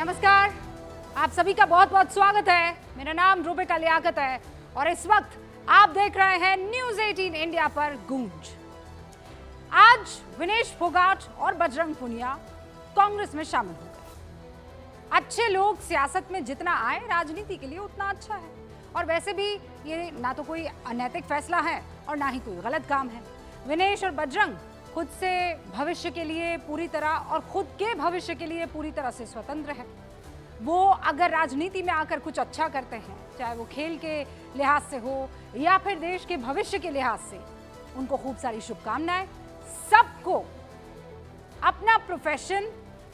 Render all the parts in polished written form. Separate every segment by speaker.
Speaker 1: नमस्कार, आप सभी का बहुत बहुत स्वागत है। मेरा नाम रूबिका लियाकत है और इस वक्त आप देख रहे हैं न्यूज़ 18 इंडिया पर गूंज। आज विनेश फोगाट और बजरंग पुनिया कांग्रेस में शामिल हो गए। अच्छे लोग सियासत में जितना आए राजनीति के लिए उतना अच्छा है, और वैसे भी ये ना तो कोई अनैतिक फैसला है और ना ही कोई गलत काम है। विनेश और बजरंग खुद से भविष्य के लिए पूरी तरह और खुद के भविष्य के लिए पूरी तरह से स्वतंत्र है। वो अगर राजनीति में आकर कुछ अच्छा करते हैं, चाहे वो खेल के लिहाज से हो या फिर देश के भविष्य के लिहाज से, उनको खूब सारी शुभकामनाएं। सबको अपना प्रोफेशन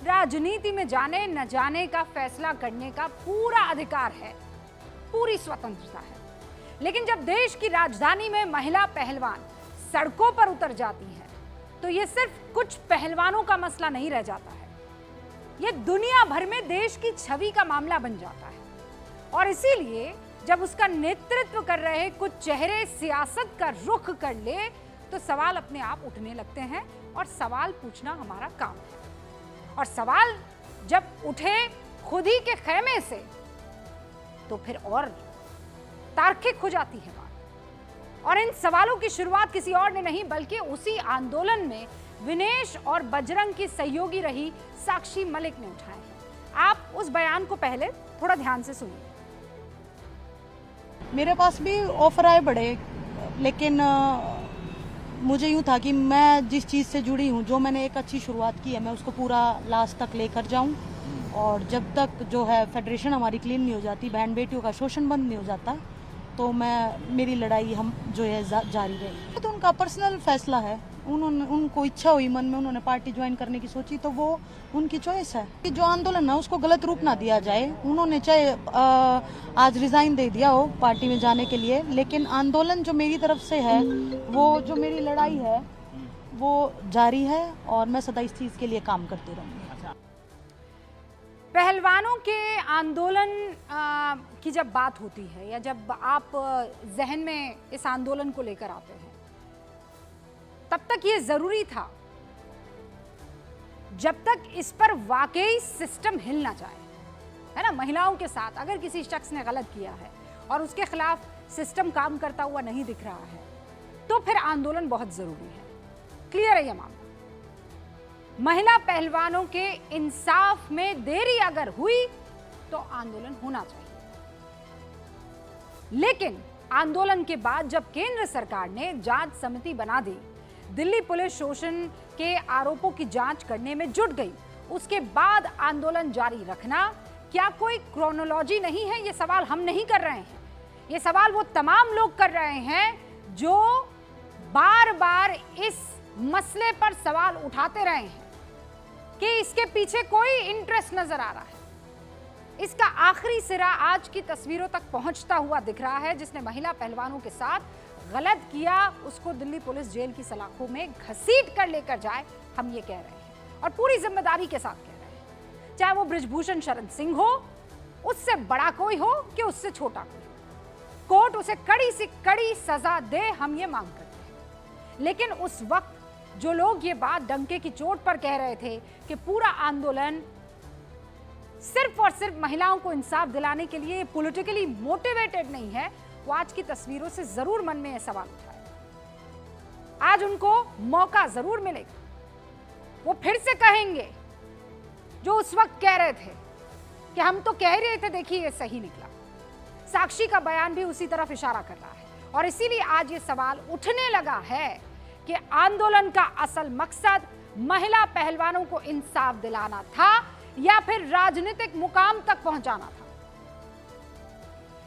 Speaker 1: राजनीति में जाने न जाने का फैसला करने का पूरा अधिकार है, पूरी स्वतंत्रता है। लेकिन जब देश की राजधानी में महिला पहलवान सड़कों पर उतर जाती है तो ये सिर्फ कुछ पहलवानों का मसला नहीं रह जाता है, ये दुनिया भर में देश की छवि का मामला बन जाता है। और इसीलिए जब उसका नेतृत्व कर रहे कुछ चेहरे सियासत का रुख कर ले तो सवाल अपने आप उठने लगते हैं, और सवाल पूछना हमारा काम है। और सवाल जब उठे खुद ही के खेमे से तो फिर और तार्किक हो जाती है बात। और इन सवालों की शुरुआत किसी और ने नहीं बल्कि उसी आंदोलन में विनेश और बजरंग की सहयोगी रही साक्षी मलिक ने उठाए हैं। आप उस बयान को पहले थोड़ा ध्यान से सुनिए।
Speaker 2: मेरे पास भी ऑफर आए बड़े, लेकिन मुझे यूँ था कि मैं जिस चीज़ से जुड़ी हूँ, जो मैंने एक अच्छी शुरुआत की है, मैं उसको पूरा लास्ट तक लेकर जाऊँ। और जब तक जो है फेडरेशन हमारी क्लीन नहीं हो जाती, बहन बेटियों का शोषण बंद नहीं हो जाता, तो मेरी लड़ाई हम जो है जारी रहेगी। तो उनका पर्सनल फैसला है, उनको इच्छा हुई मन में, उन्होंने पार्टी ज्वाइन करने की सोची तो वो उनकी चॉइस है। कि जो आंदोलन है उसको गलत रूप ना दिया जाए। उन्होंने चाहे आज रिजाइन दे दिया हो पार्टी में जाने के लिए, लेकिन आंदोलन जो मेरी तरफ से है, वो जो मेरी लड़ाई है वो जारी है, और मैं सदा इस चीज़ के लिए काम करती रहूँगी।
Speaker 1: पहलवानों के आंदोलन की जब बात होती है या जब आप जहन में इस आंदोलन को लेकर आते हैं, तब तक ये जरूरी था जब तक इस पर वाकई सिस्टम हिल ना जाए, है ना। महिलाओं के साथ अगर किसी शख्स ने गलत किया है और उसके खिलाफ सिस्टम काम करता हुआ नहीं दिख रहा है तो फिर आंदोलन बहुत जरूरी है। क्लियर है ये मामला। महिला पहलवानों के इंसाफ में देरी अगर हुई तो आंदोलन होना चाहिए। लेकिन आंदोलन के बाद जब केंद्र सरकार ने जांच समिति बना दी, दिल्ली पुलिस शोषण के आरोपों की जांच करने में जुट गई, उसके बाद आंदोलन जारी रखना क्या कोई क्रोनोलॉजी नहीं है? ये सवाल हम नहीं कर रहे हैं, ये सवाल वो तमाम लोग कर रहे हैं जो बार बार इस मसले पर सवाल उठाते रहे हैं कि इसके पीछे कोई इंटरेस्ट नजर आ रहा है। इसका आखिरी सिरा आज की तस्वीरों तक पहुंचता हुआ दिख रहा है। जिसने महिला पहलवानों के साथ गलत किया उसको दिल्ली पुलिस जेल की सलाखों में घसीट कर लेकर जाए, हम ये कह रहे हैं और पूरी जिम्मेदारी के साथ कह रहे हैं। चाहे वो बृजभूषण शरण सिंह हो, उससे बड़ा कोई हो कि उससे छोटा कोई हो, कोर्ट उसे कड़ी से कड़ी सजा दे, हम ये मांग करते हैं। लेकिन उस वक्त जो लोग ये बात डंके की चोट पर कह रहे थे कि पूरा आंदोलन सिर्फ और सिर्फ महिलाओं को इंसाफ दिलाने के लिए पॉलिटिकली मोटिवेटेड नहीं है, वो आज की तस्वीरों से जरूर मन में यह सवाल उठाए। आज उनको मौका जरूर मिलेगा, वो फिर से कहेंगे जो उस वक्त कह रहे थे कि हम तो कह रहे थे, देखिए ये सही निकला। साक्षी का बयान भी उसी तरफ इशारा कर रहा है, और इसीलिए आज ये सवाल उठने लगा है कि आंदोलन का असल मकसद महिला पहलवानों को इंसाफ दिलाना था या फिर राजनीतिक मुकाम तक पहुंचाना था।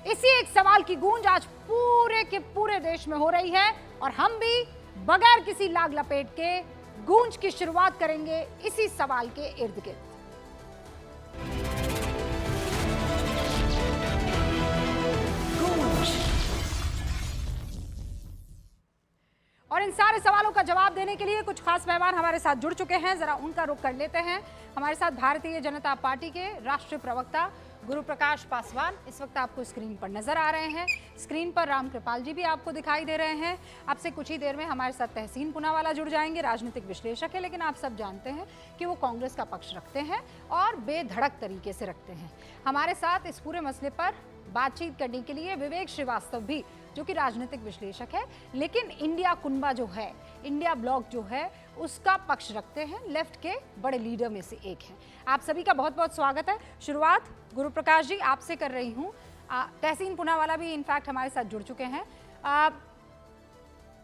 Speaker 1: इसी एक सवाल की गूंज आज पूरे के पूरे देश में हो रही है, और हम भी बगैर किसी लाग लपेट के गूंज की शुरुआत करेंगे इसी सवाल के इर्द गिर्द। और इन सारे सवालों का जवाब देने के लिए कुछ खास मेहमान हमारे साथ जुड़ चुके हैं, जरा उनका रुख कर लेते हैं। हमारे साथ भारतीय जनता पार्टी के राष्ट्रीय प्रवक्ता गुरु प्रकाश पासवान इस वक्त आपको स्क्रीन पर नजर आ रहे हैं। स्क्रीन पर राम कृपाल जी भी आपको दिखाई दे रहे हैं। आपसे कुछ ही देर में हमारे साथ तहसीन पूनावाला जुड़ जाएंगे, राजनीतिक विश्लेषक है, लेकिन आप सब जानते हैं कि वो कांग्रेस का पक्ष रखते हैं और बेधड़क तरीके से रखते हैं। हमारे साथ इस पूरे मसले पर बातचीत करने के लिए विवेक श्रीवास्तव भी, जो कि राजनीतिक विश्लेषक है लेकिन इंडिया कुनबा जो है, इंडिया ब्लॉक जो है, उसका पक्ष रखते हैं, लेफ्ट के बड़े लीडर में से एक हैं। आप सभी का बहुत बहुत स्वागत है। शुरुआत गुरु प्रकाश जी आपसे कर रही हूँ। तहसीन पूनावाला भी इनफैक्ट हमारे साथ जुड़ चुके हैं।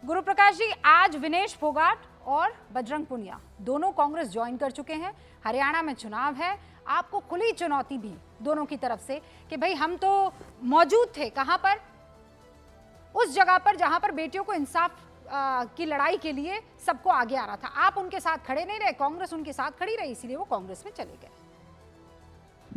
Speaker 1: गुरु प्रकाश जी, आज विनेश फोगाट और बजरंग पुनिया दोनों कांग्रेस ज्वाइन कर चुके हैं। हरियाणा में चुनाव है, आपको खुली चुनौती भी दोनों की तरफ से कि भाई हम तो मौजूद थे कहां पर, उस जगह पर जहां पर बेटियों को इंसाफ की लड़ाई के लिए सबको आगे आ रहा था। आप उनके साथ खड़े नहीं रहे, कांग्रेस उनके साथ खड़ी रही, इसीलिए वो कांग्रेस में चले गए।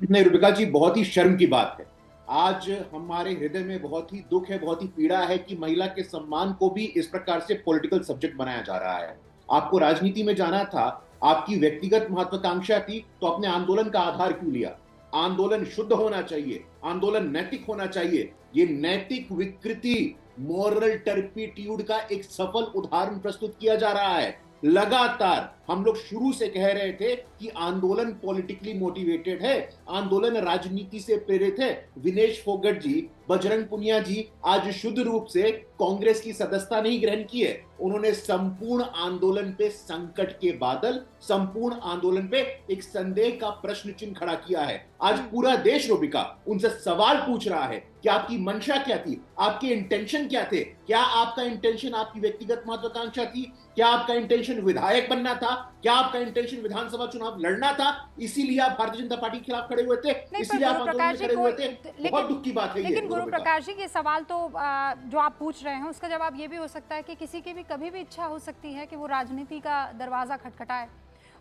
Speaker 3: नहीं रुबिका जी, बहुत ही शर्म की बात है। आज हमारे हृदय में बहुत ही दुख है, बहुत ही पीड़ा है कि महिला के सम्मान को भी इस प्रकार से पॉलिटिकल सब्जेक्ट बनाया जा रहा है। आपको राजनीति में जाना था, आपकी व्यक्तिगत महत्वाकांक्षा थी, तो अपने आंदोलन का आधार क्यों लिया? आंदोलन शुद्ध होना चाहिए, आंदोलन नैतिक होना चाहिए। ये नैतिक विकृति, मॉरल टर्पिट्यूड का एक सफल उदाहरण प्रस्तुत किया जा रहा है। लगातार हम लोग शुरू से कह रहे थे कि आंदोलन पॉलिटिकली मोटिवेटेड है, आंदोलन राजनीति से प्रेरित है। विनेश फोगट जी, बजरंग पुनिया जी आज शुद्ध रूप से कांग्रेस की सदस्यता नहीं ग्रहण की है। उन्होंने संपूर्ण आंदोलन पे संकट के बादल, संपूर्ण आंदोलन पे एक संदेह का प्रश्न चिन्ह खड़ा किया है। आज पूरा देश रुबिका उनसे सवाल पूछ रहा है कि आपकी मंशा क्या थी, आपके इंटेंशन क्या थे? क्या आपका इंटेंशन आपकी व्यक्तिगत महत्वाकांक्षा थी? क्या आपका इंटेंशन विधायक बनना था? क्या आपका इंटेंशन विधानसभा चुनाव लड़ना था? इसीलिए आप भारतीय जनता पार्टी के खिलाफ खड़े हुए थे, इसीलिए आप आंदोलन में खड़े हुए थे। बहुत दुख की बात है।
Speaker 1: लेकिन गुरु प्रकाश जी, ये सवाल तो जो आप पूछ रहे हैं उसका जवाब ये भी हो सकता है कि किसी की भी कभी भी इच्छा हो सकती है कि वो राजनीति का दरवाजा खटखटाए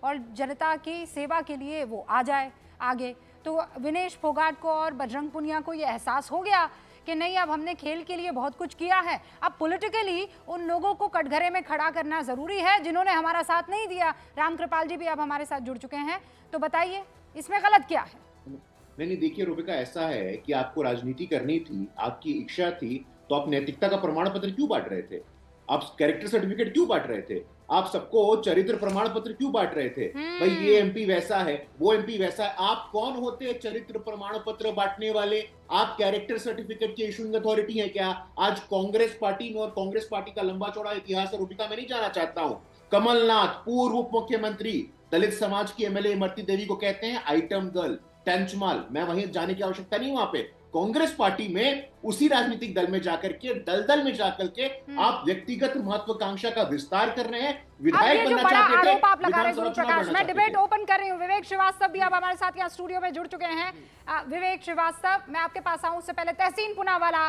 Speaker 1: और जनता की सेवा के लिए वो आ जाए आगे। तो विनेश फोगाट को और बजरंग पुनिया को ये एहसास हो गया कि नहीं, अब हमने खेल के लिए बहुत कुछ किया है, अब पॉलिटिकली उन लोगों को कटघरे में खड़ा करना जरूरी है जिन्होंने हमारा साथ नहीं दिया। राम कृपाल जी भी अब हमारे साथ जुड़ चुके हैं, तो बताइए इसमें गलत क्या है?
Speaker 3: नहीं, देखिए रुबिका, ऐसा है कि आपको राजनीति करनी थी, आपकी इच्छा थी, तो आप नैतिकता का प्रमाण पत्र क्यों बांट रहे थे? आप कैरेक्टर सर्टिफिकेट क्यों बांट रहे थे? आप सबको चरित्र प्रमाण पत्र क्यों बांट रहे थे? भाई ये एमपी वैसा है, वो एमपी वैसा है। आप कौन होते हैं चरित्र प्रमाण पत्र बांटने वाले? आप कैरेक्टर सर्टिफिकेट की इशूइंग अथॉरिटी है क्या? आज कांग्रेस पार्टी में, और कांग्रेस पार्टी का लंबा चौड़ा इतिहास रुबिका मैं नहीं जाना चाहता हूं। कमलनाथ, पूर्व उप मुख्यमंत्री, दलित समाज की एमएलए इमरती देवी को कहते हैं आइटम गर्ल, टंचमाल। मैं वहीं जाने की आवश्यकता नहीं, वहां पे कांग्रेस पार्टी में उसी राजनीतिक दल में जाकर के, दलदल में जाकर के आप व्यक्तिगत महत्वाकांक्षा का विस्तार कर रहे हैं, विधायक बनना चाहते थे,
Speaker 1: आरोप आप लगा रहे हैं गुरु प्रकाश। मैं डिबेट ओपन कर रही हूँ। विवेक श्रीवास्तव भी अब हमारे साथ यहाँ स्टूडियो में जुड़ चुके हैं। विवेक श्रीवास्तव, मैं आपके पास आऊं उससे पहले तहसीन पूनावाला,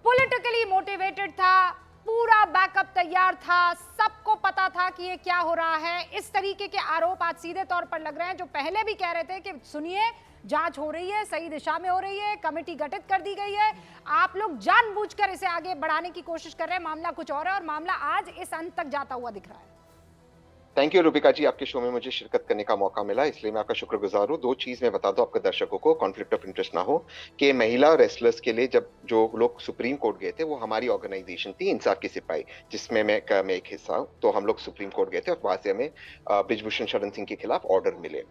Speaker 1: पॉलिटिकली मोटिवेटेड था, पूरा बैकअप तैयार था, सबको पता था कि ये क्या हो रहा है। इस तरीके के आरोप आज सीधे तौर पर लग रहे हैं, जो पहले भी कह रहे थे कि सुनिए जांच हो रही है, सही दिशा में हो रही है, कमेटी गठित कर दी गई है, आप लोग जानबूझकर इसे आगे बढ़ाने की कोशिश कर रहे हैं, मामला कुछ और है और मामला आज इस अंत तक जाता हुआ दिख रहा है।
Speaker 4: थैंक यू रुबिका जी, आपके शो में मुझे शिरकत करने का मौका मिला, इसलिए मैं आपका शुक्रगुजार हूँ। 2 चीज मैं बता दूं आपके दर्शकों को, कॉन्फ्लिक्ट ऑफ इंटरेस्ट ना हो, कि महिला रेसलर्स के लिए जब जो लोग सुप्रीम कोर्ट गए थे वो हमारी ऑर्गेनाइजेशन थी इंसाफ की सिपाही, जिसमें मैं एक हिस्सा हूँ। तो हम लोग सुप्रीम कोर्ट गए थे और वहां से हमें बृजभूषण शरण सिंह के खिलाफ ऑर्डर मिले।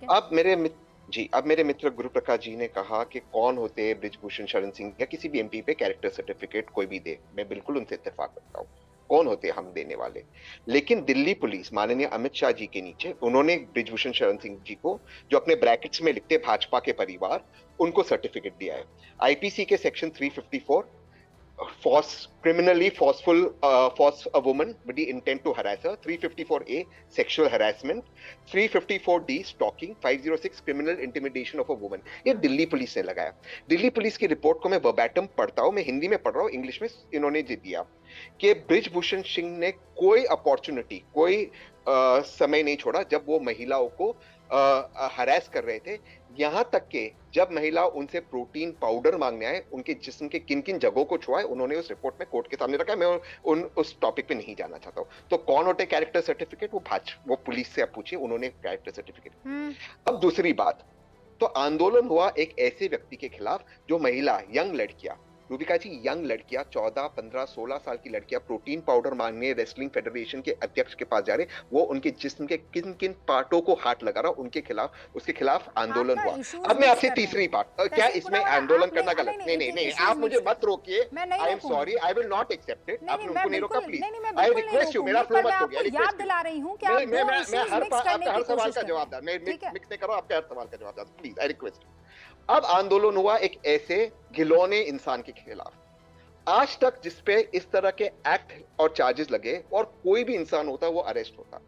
Speaker 4: अब मेरे मित्र गुरु प्रकाश जी ने कहा कि कौन होते हैं बृजभूषण शरण सिंह या किसी भी एमपी पे कैरेक्टर सर्टिफिकेट कोई भी दे, मैं बिल्कुल उनसे इत्तेफाक करता हूँ, कौन होते हैं हम देने वाले। लेकिन दिल्ली पुलिस माननीय अमित शाह जी के नीचे, उन्होंने बृजभूषण शरण सिंह जी को, जो अपने ब्रैकेट्स में लिखते भाजपा के परिवार, उनको सर्टिफिकेट दिया है। आईपीसी के section 354 criminally force a woman with the intent to harass her, 354A sexual harassment, 354D stalking, 506 criminal intimidation of a woman। ये दिल्ली पुलिस ने लगाया। दिल्ली पुलिस की रिपोर्ट को मैं वर्बैटम पढ़ता हूँ, मैं हिंदी में पढ़ रहा हूँ, इंग्लिश में इन्होंने दिया कि बृजभूषण सिंह ने कोई अपॉर्चुनिटी, कोई समय नहीं छोड़ा जब वो महिलाओं को हरास कर रहे थे। यहाँ तक कि जब महिला उनसे प्रोटीन पाउडर मांगने आए, उनके जिस्म के किन किन जगहों को छुआए, उन्होंने उस रिपोर्ट में कोर्ट के सामने रखा है। मैं उस टॉपिक पे नहीं जाना चाहता हूँ। तो कौन होते कैरेक्टर सर्टिफिकेट? वो पुलिस से आप पूछिए, उन्होंने कैरेक्टर सर्टिफिकेट। अब दूसरी बात, तो आंदोलन हुआ एक ऐसे व्यक्ति के खिलाफ जो महिला, यंग लड़कियां, रूबिका जी, यंग लड़कियां 14, 15, 16 साल की लड़कियां प्रोटीन पाउडर मांगने रेसलिंग फेडरेशन के अध्यक्ष के पास जा रहे, वो उनके जिस्म के किन किन पार्टों को हाथ लगा रहा, उनके खिलाफ, उसके खिलाफ आंदोलन हुआ। अब मैं आपसे तीसरी बात, क्या इसमें आंदोलन करना गलत? नहीं नहीं नहीं, आप मुझे मत रोकिए, I am sorry, I will not accept it. आपने उनको नहीं रोका, प्लीज, आई रिक्वेस्ट यू, मेरा फ्लो मत हो गया,
Speaker 1: याद दिला रही हूं कि आप
Speaker 4: मैं हर सवाल का जवाब दूं, मैं मिक्स नहीं करो, आपके हर सवाल का जवाब दूं, प्लीज, आई रिक्वेस्ट। अब आंदोलन हुआ एक ऐसे घिनौने इंसान के खिलाफ, आज तक जिसपे इस तरह के एक्ट और चार्जेस लगे और कोई भी इंसान होता वो अरेस्ट होता।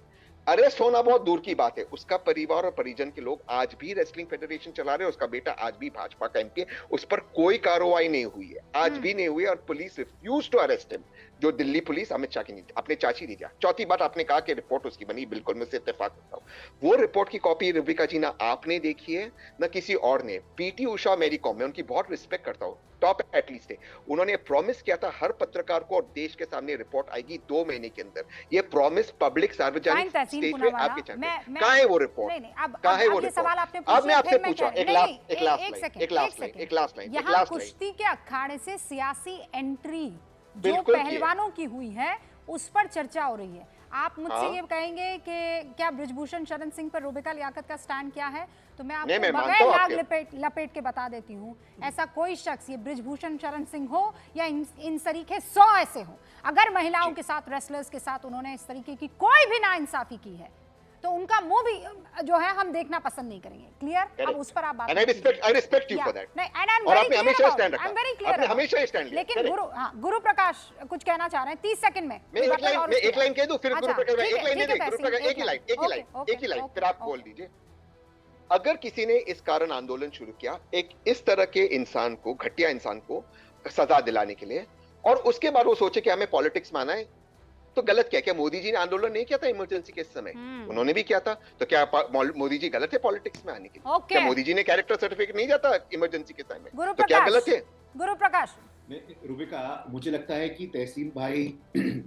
Speaker 4: अरेस्ट होना बहुत दूर की बात है, उसका परिवार और परिजन के लोग आज भी रेसलिंग फेडरेशन चला रहे हैं, उसका बेटा आज भी भाजपा का एमपी है, उस पर कोई कार्रवाई नहीं हुई है, आज भी नहीं हुई है, और police refuse to arrest him. जो दिल्ली पुलिस अमित शाह की नीति, अपने चाची दी जा। चौथी बात, आपने कहा कि रिपोर्ट उसकी बनी, बिल्कुल मैं इससे इत्तेफाक करता हूं। वो रिपोर्ट की कॉपी रूबिका जी ना आपने देखी है ना किसी और ने। पीटी उषा, मेरी कॉम, मैं उनकी बहुत रिस्पेक्ट करता हूँ, टॉप एटलीस्ट है, उन्होंने प्रॉमिस किया था हर पत्रकार को और देश के सामने रिपोर्ट आएगी 2 महीने के अंदर। ये प्रॉमिस पब्लिक सार्वजनिक स्टेज पे आपके चैनल, कहां है वो रिपोर्ट? कहां है वो रिपोर्ट? अब मैं आपसे पूछा, एक लास्ट लाइन,
Speaker 1: कुश्ती के अखाड़े से सियासी एंट्री जो पहलवानों की हुई है उस पर चर्चा हो रही है। आप मुझसे ये कहेंगे कि क्या ब्रिजभूषण शरण सिंह पर रूबिका लियाकत का स्टैंड क्या है? तो मैं आपको बगैर लाग लपेट के बता देती हूँ, ऐसा कोई शख्स, ये ब्रिजभूषण शरण सिंह हो या इन तरीके 100 ऐसे हो, अगर महिलाओं के साथ, रेसलर्स के साथ उन्होंने इस तरीके की कोई भी नाइंसाफी की है तो उनका मुंह भी जो है हम देखना पसंद नहीं करेंगे। क्लियर? अब उस पर आप बात,
Speaker 4: and I respect you for that।
Speaker 1: नहीं,
Speaker 4: और आपने हमेशा स्टैंड रखा,
Speaker 1: आपने
Speaker 4: हमेशा स्टैंड लिया।
Speaker 1: लेकिन गुरु प्रकाश कुछ कहना चाह रहे हैं 30 सेकंड में।
Speaker 4: मैं एक लाइन कह दूं, फिर गुरु प्रकाश एक लाइन दे दे, गुरु प्रकाश एक ही लाइन फिर आप बोल दीजिए। अगर किसी ने इस कारण आंदोलन शुरू किया, एक इस तरह के इंसान को, घटिया इंसान को सजा दिलाने के लिए, और उसके बाद वो सोचे कि हमें पॉलिटिक्स में आना है, तो गलत क्या? क्या मोदी जी ने आंदोलन नहीं किया था इमरजेंसी के समय? उन्होंने भी किया था, तो क्या मोदी जी गलत है पॉलिटिक्स में आने के लिए? क्या मोदी जी ने कैरेक्टर सर्टिफिकेट नहीं जाता इमरजेंसी के समय? तो क्या गलत है?
Speaker 1: गुरु प्रकाश,
Speaker 3: रूबिका, मुझे लगता है कि तहसीन भाई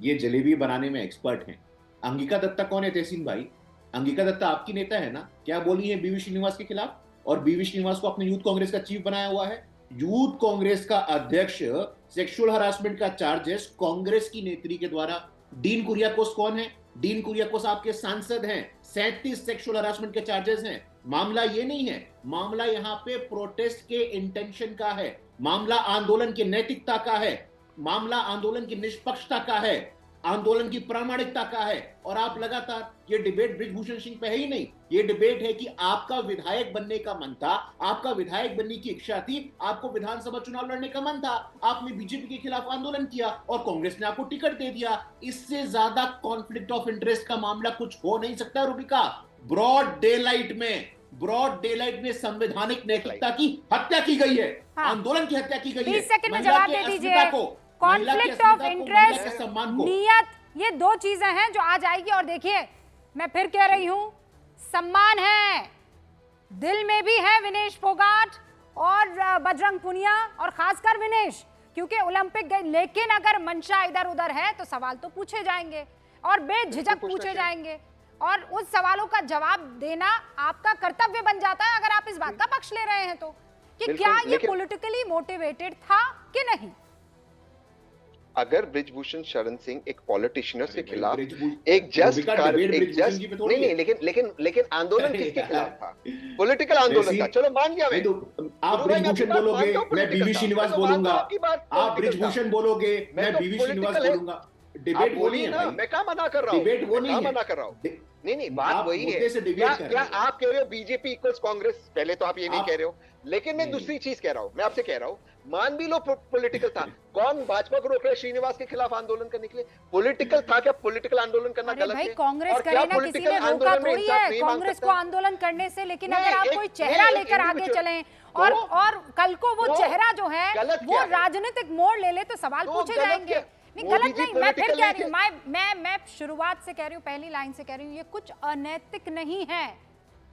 Speaker 3: ये जलेबी बनाने में एक्सपर्ट हैं। अंगिका दत्ता कौन है तहसीन भाई? अंगिका दत्ता आपकी नेता है ना? क्या बोली है बीवी श्रीनिवास के खिलाफ? और बीवी श्रीनिवास को अपने यूथ कांग्रेस का चीफ बनाया हुआ है। यूथ कांग्रेस का अध्यक्ष, सेक्सुअल हरासमेंट का चार्जेस कांग्रेस की नेत्री के द्वारा। डीन कुरियाकोस कौन है? डीन कुरियाकोस आपके सांसद हैं। 37 सेक्सुअल हरासमेंट के चार्जेस हैं। मामला ये नहीं है, मामला यहाँ पे प्रोटेस्ट के इंटेंशन का है, मामला आंदोलन की नैतिकता का है, मामला आंदोलन की निष्पक्षता का है, आंदोलन की प्रामाणिकता का है। और आप लगातार, ये डिबेट ब्रिजभूषण सिंह पे है ही नहीं, ये डिबेट है कि आपका विधायक बनने का मन था, आपका विधायक बनने की इच्छा थी, आपको विधानसभा चुनाव लड़ने का मन था, आपने बीजेपी के खिलाफ आंदोलन किया और कांग्रेस ने आपको टिकट दे दिया। इससे ज्यादा कॉन्फ्लिक्ट ऑफ इंटरेस्ट का मामला कुछ हो नहीं सकता रूबिका। ब्रॉड डेलाइट में संवैधानिक नैतिकता की हत्या की गई है। हाँ। आंदोलन की हत्या की गई है।
Speaker 1: 20 सेकंड में जवाब दे दीजिए। कॉन्फ्लिक्ट ऑफ इंटरेस्ट, नियत, ये 2 चीजें हैं जो आज आएगी। और देखिए, मैं फिर कह रही हूं, सम्मान है, दिल में भी है विनेश फोगाट और बजरंग पुनिया, और खासकर विनेश, क्योंकि ओलंपिक गए। लेकिन अगर मंशा इधर उधर है तो सवाल तो पूछे जाएंगे और बेझिझक पूछे जाएंगे, और उस सवालों का जवाब देना आपका कर्तव्य बन जाता है अगर आप इस बात का पक्ष ले रहे हैं तो, कि क्या ये पॉलिटिकली मोटिवेटेड था कि नहीं।
Speaker 4: अगर ब्रिजभूषण शरण सिंह एक पॉलिटिशियन के खिलाफ एक जस्ट नहीं, लेकिन आंदोलन किसके खिलाफ था? पॉलिटिकल आंदोलन था। चलो मान गया मैं।
Speaker 3: आप ब्रिजभूषण बोलोगे, मैं बीवी श्रीनिवास बोलूंगा। आप ब्रिजभूषण बोलोगे, मैं बीवी श्रीनिवास बोलूंगा। डिबेट वो नहीं है,
Speaker 4: मैं क्या मना कर रहा हूँ?
Speaker 3: डिबेट वो नहीं है,
Speaker 4: मना कर रहा हूँ। नहीं, बात वही है। क्या आप कह रहे हो बीजेपी इक्वल्स कांग्रेस? पहले तो आप ये नहीं कह रहे हो, लेकिन मैं दूसरी चीज कह रहा हूँ। मैं आपसे कह रहा हूँ, मान भी लो पॉलिटिकल था, कौन भाजपा को रोक रहे श्रीनिवास के खिलाफ आंदोलन करने के लिए? पॉलिटिकल था क्या? पॉलिटिकल आंदोलन करना गलत है?
Speaker 1: कांग्रेस करे ना, किसी ने रोका थोड़ी है कांग्रेस को आंदोलन करने से। लेकिन अगर आप कोई चेहरा लेकर आगे चलें और कल को वो चेहरा जो है वो राजनीतिक मोड़ ले ले तो सवाल पूछे जाएंगे। नहीं, गलत नहीं, मैं फिर कह रही हूँ, मैं शुरुआत से कह रही हूँ, पहली लाइन से कह रही हूँ, ये कुछ अनैतिक नहीं है,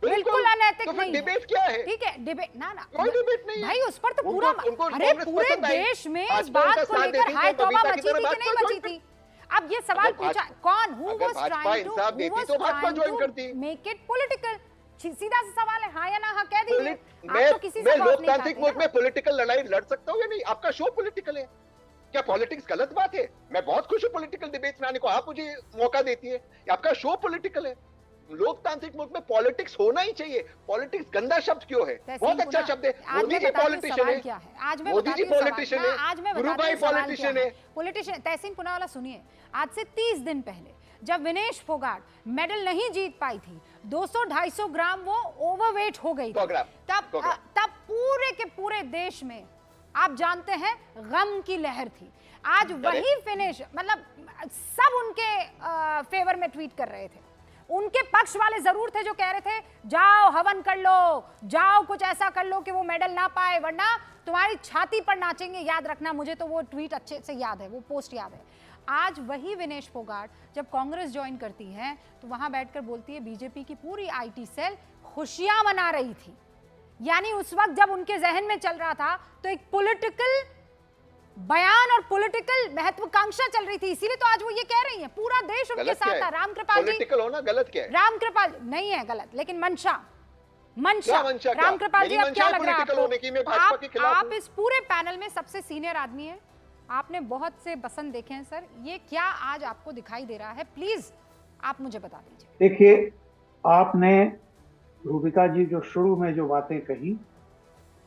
Speaker 1: बिल्कुल अनैतिक नहीं।
Speaker 4: डिबेट क्या है?
Speaker 1: ठीक है, डिबेट ना
Speaker 4: कोई डिबेट नहीं
Speaker 1: भाई, उस पर तो पूरा, अरे पूरे देश में इस बात को लेकर हाय तौबा मची थी कि नहीं मची थी। अब ये सवाल पूछा, कौन who was trying to make it political. सीधा सा सवाल है, हाँ या ना, हाँ कह दीजिए।
Speaker 4: मैं
Speaker 1: आप तो किसी से
Speaker 4: मैं
Speaker 1: वोट नहीं
Speaker 4: लोकतांत्रिक
Speaker 1: खाते
Speaker 4: मुल्क
Speaker 1: ना।
Speaker 4: में पॉलिटिकल लड़ाई लड़ सकता हूँ या नहीं? आपका शो पॉलिटिकल है क्या? पॉलिटिक्स गलत बात है? मैं बहुत खुश हूँ पॉलिटिकल डिबेट में आने को, आप मुझे मौका देती है। आपका शो पॉलिटिकल है। लोकतांत्रिक मुल्क में पॉलिटिक्स होना ही चाहिए। पॉलिटिक्स गंदा शब्द क्यों है?
Speaker 1: तहसीन
Speaker 4: बहुत अच्छा
Speaker 1: पुना,
Speaker 4: शब्द है।
Speaker 1: आज
Speaker 4: मोदी
Speaker 1: मैं
Speaker 4: जी
Speaker 1: बताती हूँ
Speaker 4: पॉलिटिशियन
Speaker 1: सवाल
Speaker 4: है।
Speaker 1: क्या है। आज मैं
Speaker 4: मोदी
Speaker 1: बताती
Speaker 4: जी
Speaker 1: हूँ सवाल,
Speaker 4: पॉलिटिशियन
Speaker 1: ना,
Speaker 4: है।
Speaker 1: आज मैं
Speaker 4: गुरु
Speaker 1: बताती
Speaker 4: भाई
Speaker 1: हूँ सवाल क्या
Speaker 4: पॉलिटिशियन
Speaker 1: है।
Speaker 4: है।
Speaker 1: पॉलिटिशियन तहसीन पुना वाला सुनिए, आज से 30 दिन पहले जब विनेश फोगाट मेडल नहीं जीत पाई थी, 200-250 ग्राम वो ओवरवेट हो गई थी,
Speaker 4: 100 ग्राम,
Speaker 1: तब
Speaker 4: 100 ग्राम।
Speaker 1: तब पूरे के पूरे देश में आप जानते हैं गम की लहर थी। आज वही फिनिश, मतलब सब उनके फेवर में ट्वीट कर रहे थे। उनके पक्ष वाले जरूर थे जो कह रहे थे जाओ हवन कर लो, जाओ कुछ ऐसा कर लो कि वो मेडल ना पाए, वरना तुम्हारी छाती पर नाचेंगे। याद रखना, मुझे तो वो ट्वीट अच्छे से याद है, वो पोस्ट याद है। आज वही विनेश फोगाट जब कांग्रेस ज्वाइन करती है तो वहां बैठकर बोलती है बीजेपी की पूरी आईटी सेल खुशियां मना रही थी। यानी उस वक्त जब उनके जहन में चल रहा था तो एक पॉलिटिकल बयान और पॉलिटिकल महत्वाकांक्षा चल रही थी, इसीलिए तो आज वो ये कह रही हैं पूरा देश उनके
Speaker 4: गलत क्या
Speaker 1: साथ था।
Speaker 4: है?
Speaker 1: रामकृपाल जी,
Speaker 4: पॉलिटिकल होना गलत क्या है?
Speaker 1: रामकृपाल नहीं है गलत, लेकिन मंशा
Speaker 4: क्या मंशा क्या?
Speaker 1: रामकृपाल जी,
Speaker 4: मेरी
Speaker 1: अब क्या
Speaker 4: मंशा
Speaker 1: लग रहा है
Speaker 4: पॉलिटिकल होने की, मैं भाजपा के
Speaker 1: आपको?
Speaker 4: खिलाफ
Speaker 1: आप
Speaker 4: हूं।
Speaker 1: इस पूरे पैनल में सबसे सीनियर आदमी हैं, आपने बहुत से बसंत देखे हैं सर, ये क्या आज आपको दिखाई दे रहा है? प्लीज आप मुझे बता दीजिए।
Speaker 5: देखिए, आपने रूबिका जी जो शुरू में जो बातें कही